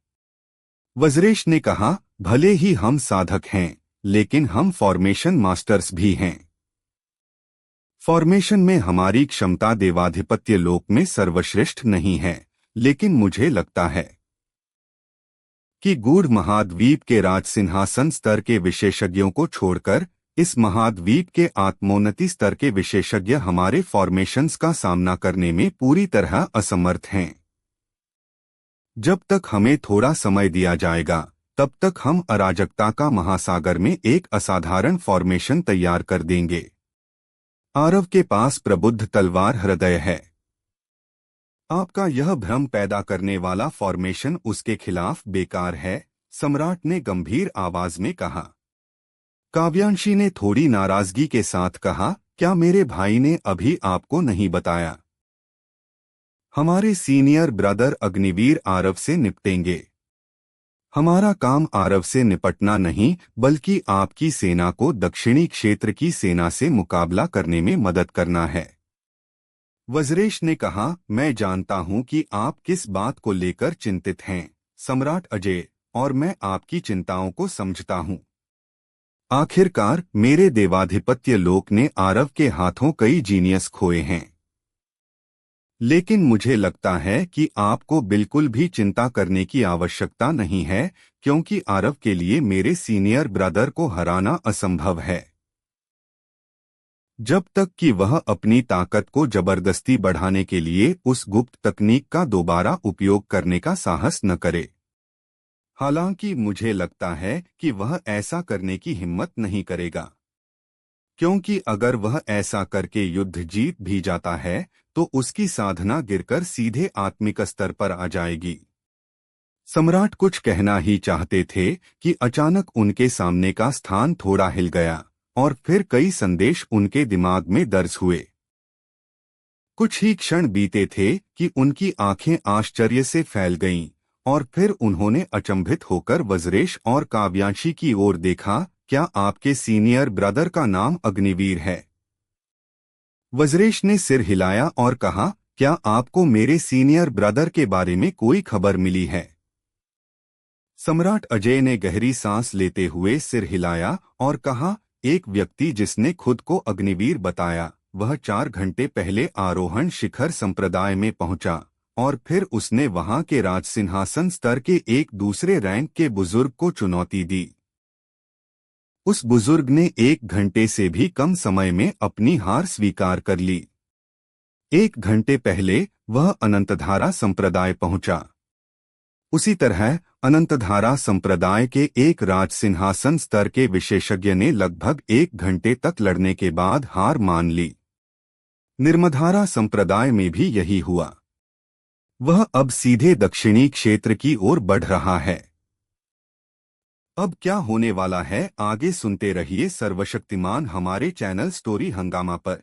वज्रेश ने कहा, भले ही हम साधक हैं, लेकिन हम फॉर्मेशन मास्टर्स भी हैं। फॉर्मेशन में हमारी क्षमता देवाधिपत्य लोक में सर्वश्रेष्ठ नहीं है, लेकिन मुझे लगता है कि गूढ़ महाद्वीप के राज सिंहासन स्तर के विशेषज्ञों को छोड़कर इस महाद्वीप के आत्मोन्नति स्तर के विशेषज्ञ हमारे फॉर्मेशंस का सामना करने में पूरी तरह असमर्थ हैं। जब तक हमें थोड़ा समय दिया जाएगा, तब तक हम अराजकता का महासागर में एक असाधारण फॉर्मेशन तैयार कर देंगे। आरव के पास प्रबुद्ध तलवार हृदय है। आपका यह भ्रम पैदा करने वाला फॉर्मेशन उसके खिलाफ बेकार है, सम्राट ने गंभीर आवाज में कहा। काव्यांशी ने थोड़ी नाराजगी के साथ कहा, क्या मेरे भाई ने अभी आपको नहीं बताया? हमारे सीनियर ब्रदर अग्निवीर आरव से निपटेंगे। हमारा काम आरव से निपटना नहीं, बल्कि आपकी सेना को दक्षिणी क्षेत्र की सेना से मुकाबला करने में मदद करना है। वज्रेश ने कहा, मैं जानता हूं कि आप किस बात को लेकर चिंतित हैं, सम्राट अजय, और मैं आपकी चिंताओं को समझता हूं। आखिरकार मेरे देवाधिपत्य लोक ने आरव के हाथों कई जीनियस खोए हैं। लेकिन मुझे लगता है कि आपको बिल्कुल भी चिंता करने की आवश्यकता नहीं है, क्योंकि आरव के लिए मेरे सीनियर ब्रदर को हराना असंभव है। जब तक कि वह अपनी ताकत को जबरदस्ती बढ़ाने के लिए उस गुप्त तकनीक का दोबारा उपयोग करने का साहस न करे। हालांकि मुझे लगता है कि वह ऐसा करने की हिम्मत नहीं करेगा, क्योंकि अगर वह ऐसा करके युद्ध जीत भी जाता है तो उसकी साधना गिरकर सीधे आत्मिक स्तर पर आ जाएगी। सम्राट कुछ कहना ही चाहते थे कि अचानक उनके सामने का स्थान थोड़ा हिल गया और फिर कई संदेश उनके दिमाग में दर्ज हुए। कुछ ही क्षण बीते थे कि उनकी आंखें आश्चर्य से फैल गईं और फिर उन्होंने अचंभित होकर वज्रेश और काव्यांशी की ओर देखा। क्या आपके सीनियर ब्रदर का नाम अग्निवीर है? वज्रेश ने सिर हिलाया और कहा, क्या आपको मेरे सीनियर ब्रदर के बारे में कोई खबर मिली है? सम्राट अजय ने गहरी सांस लेते हुए सिर हिलाया और कहा, एक व्यक्ति जिसने खुद को अग्निवीर बताया, वह 4 घंटे पहले आरोहण शिखर संप्रदाय में पहुंचा और फिर उसने वहां के राज सिंहासन स्तर के एक दूसरे रैंक के बुजुर्ग को चुनौती दी। उस बुजुर्ग ने 1 घंटे से भी कम समय में अपनी हार स्वीकार कर ली। 1 घंटे पहले वह अनंतधारा संप्रदाय पहुंचा। उसी तरह अनंतधारा संप्रदाय के एक राज सिंहासन स्तर के विशेषज्ञ ने लगभग 1 घंटे तक लड़ने के बाद हार मान ली। निर्मधारा संप्रदाय में भी यही हुआ। वह अब सीधे दक्षिणी क्षेत्र की ओर बढ़ रहा है। अब क्या होने वाला है, आगे सुनते रहिए सर्वशक्तिमान हमारे चैनल स्टोरी हंगामा पर।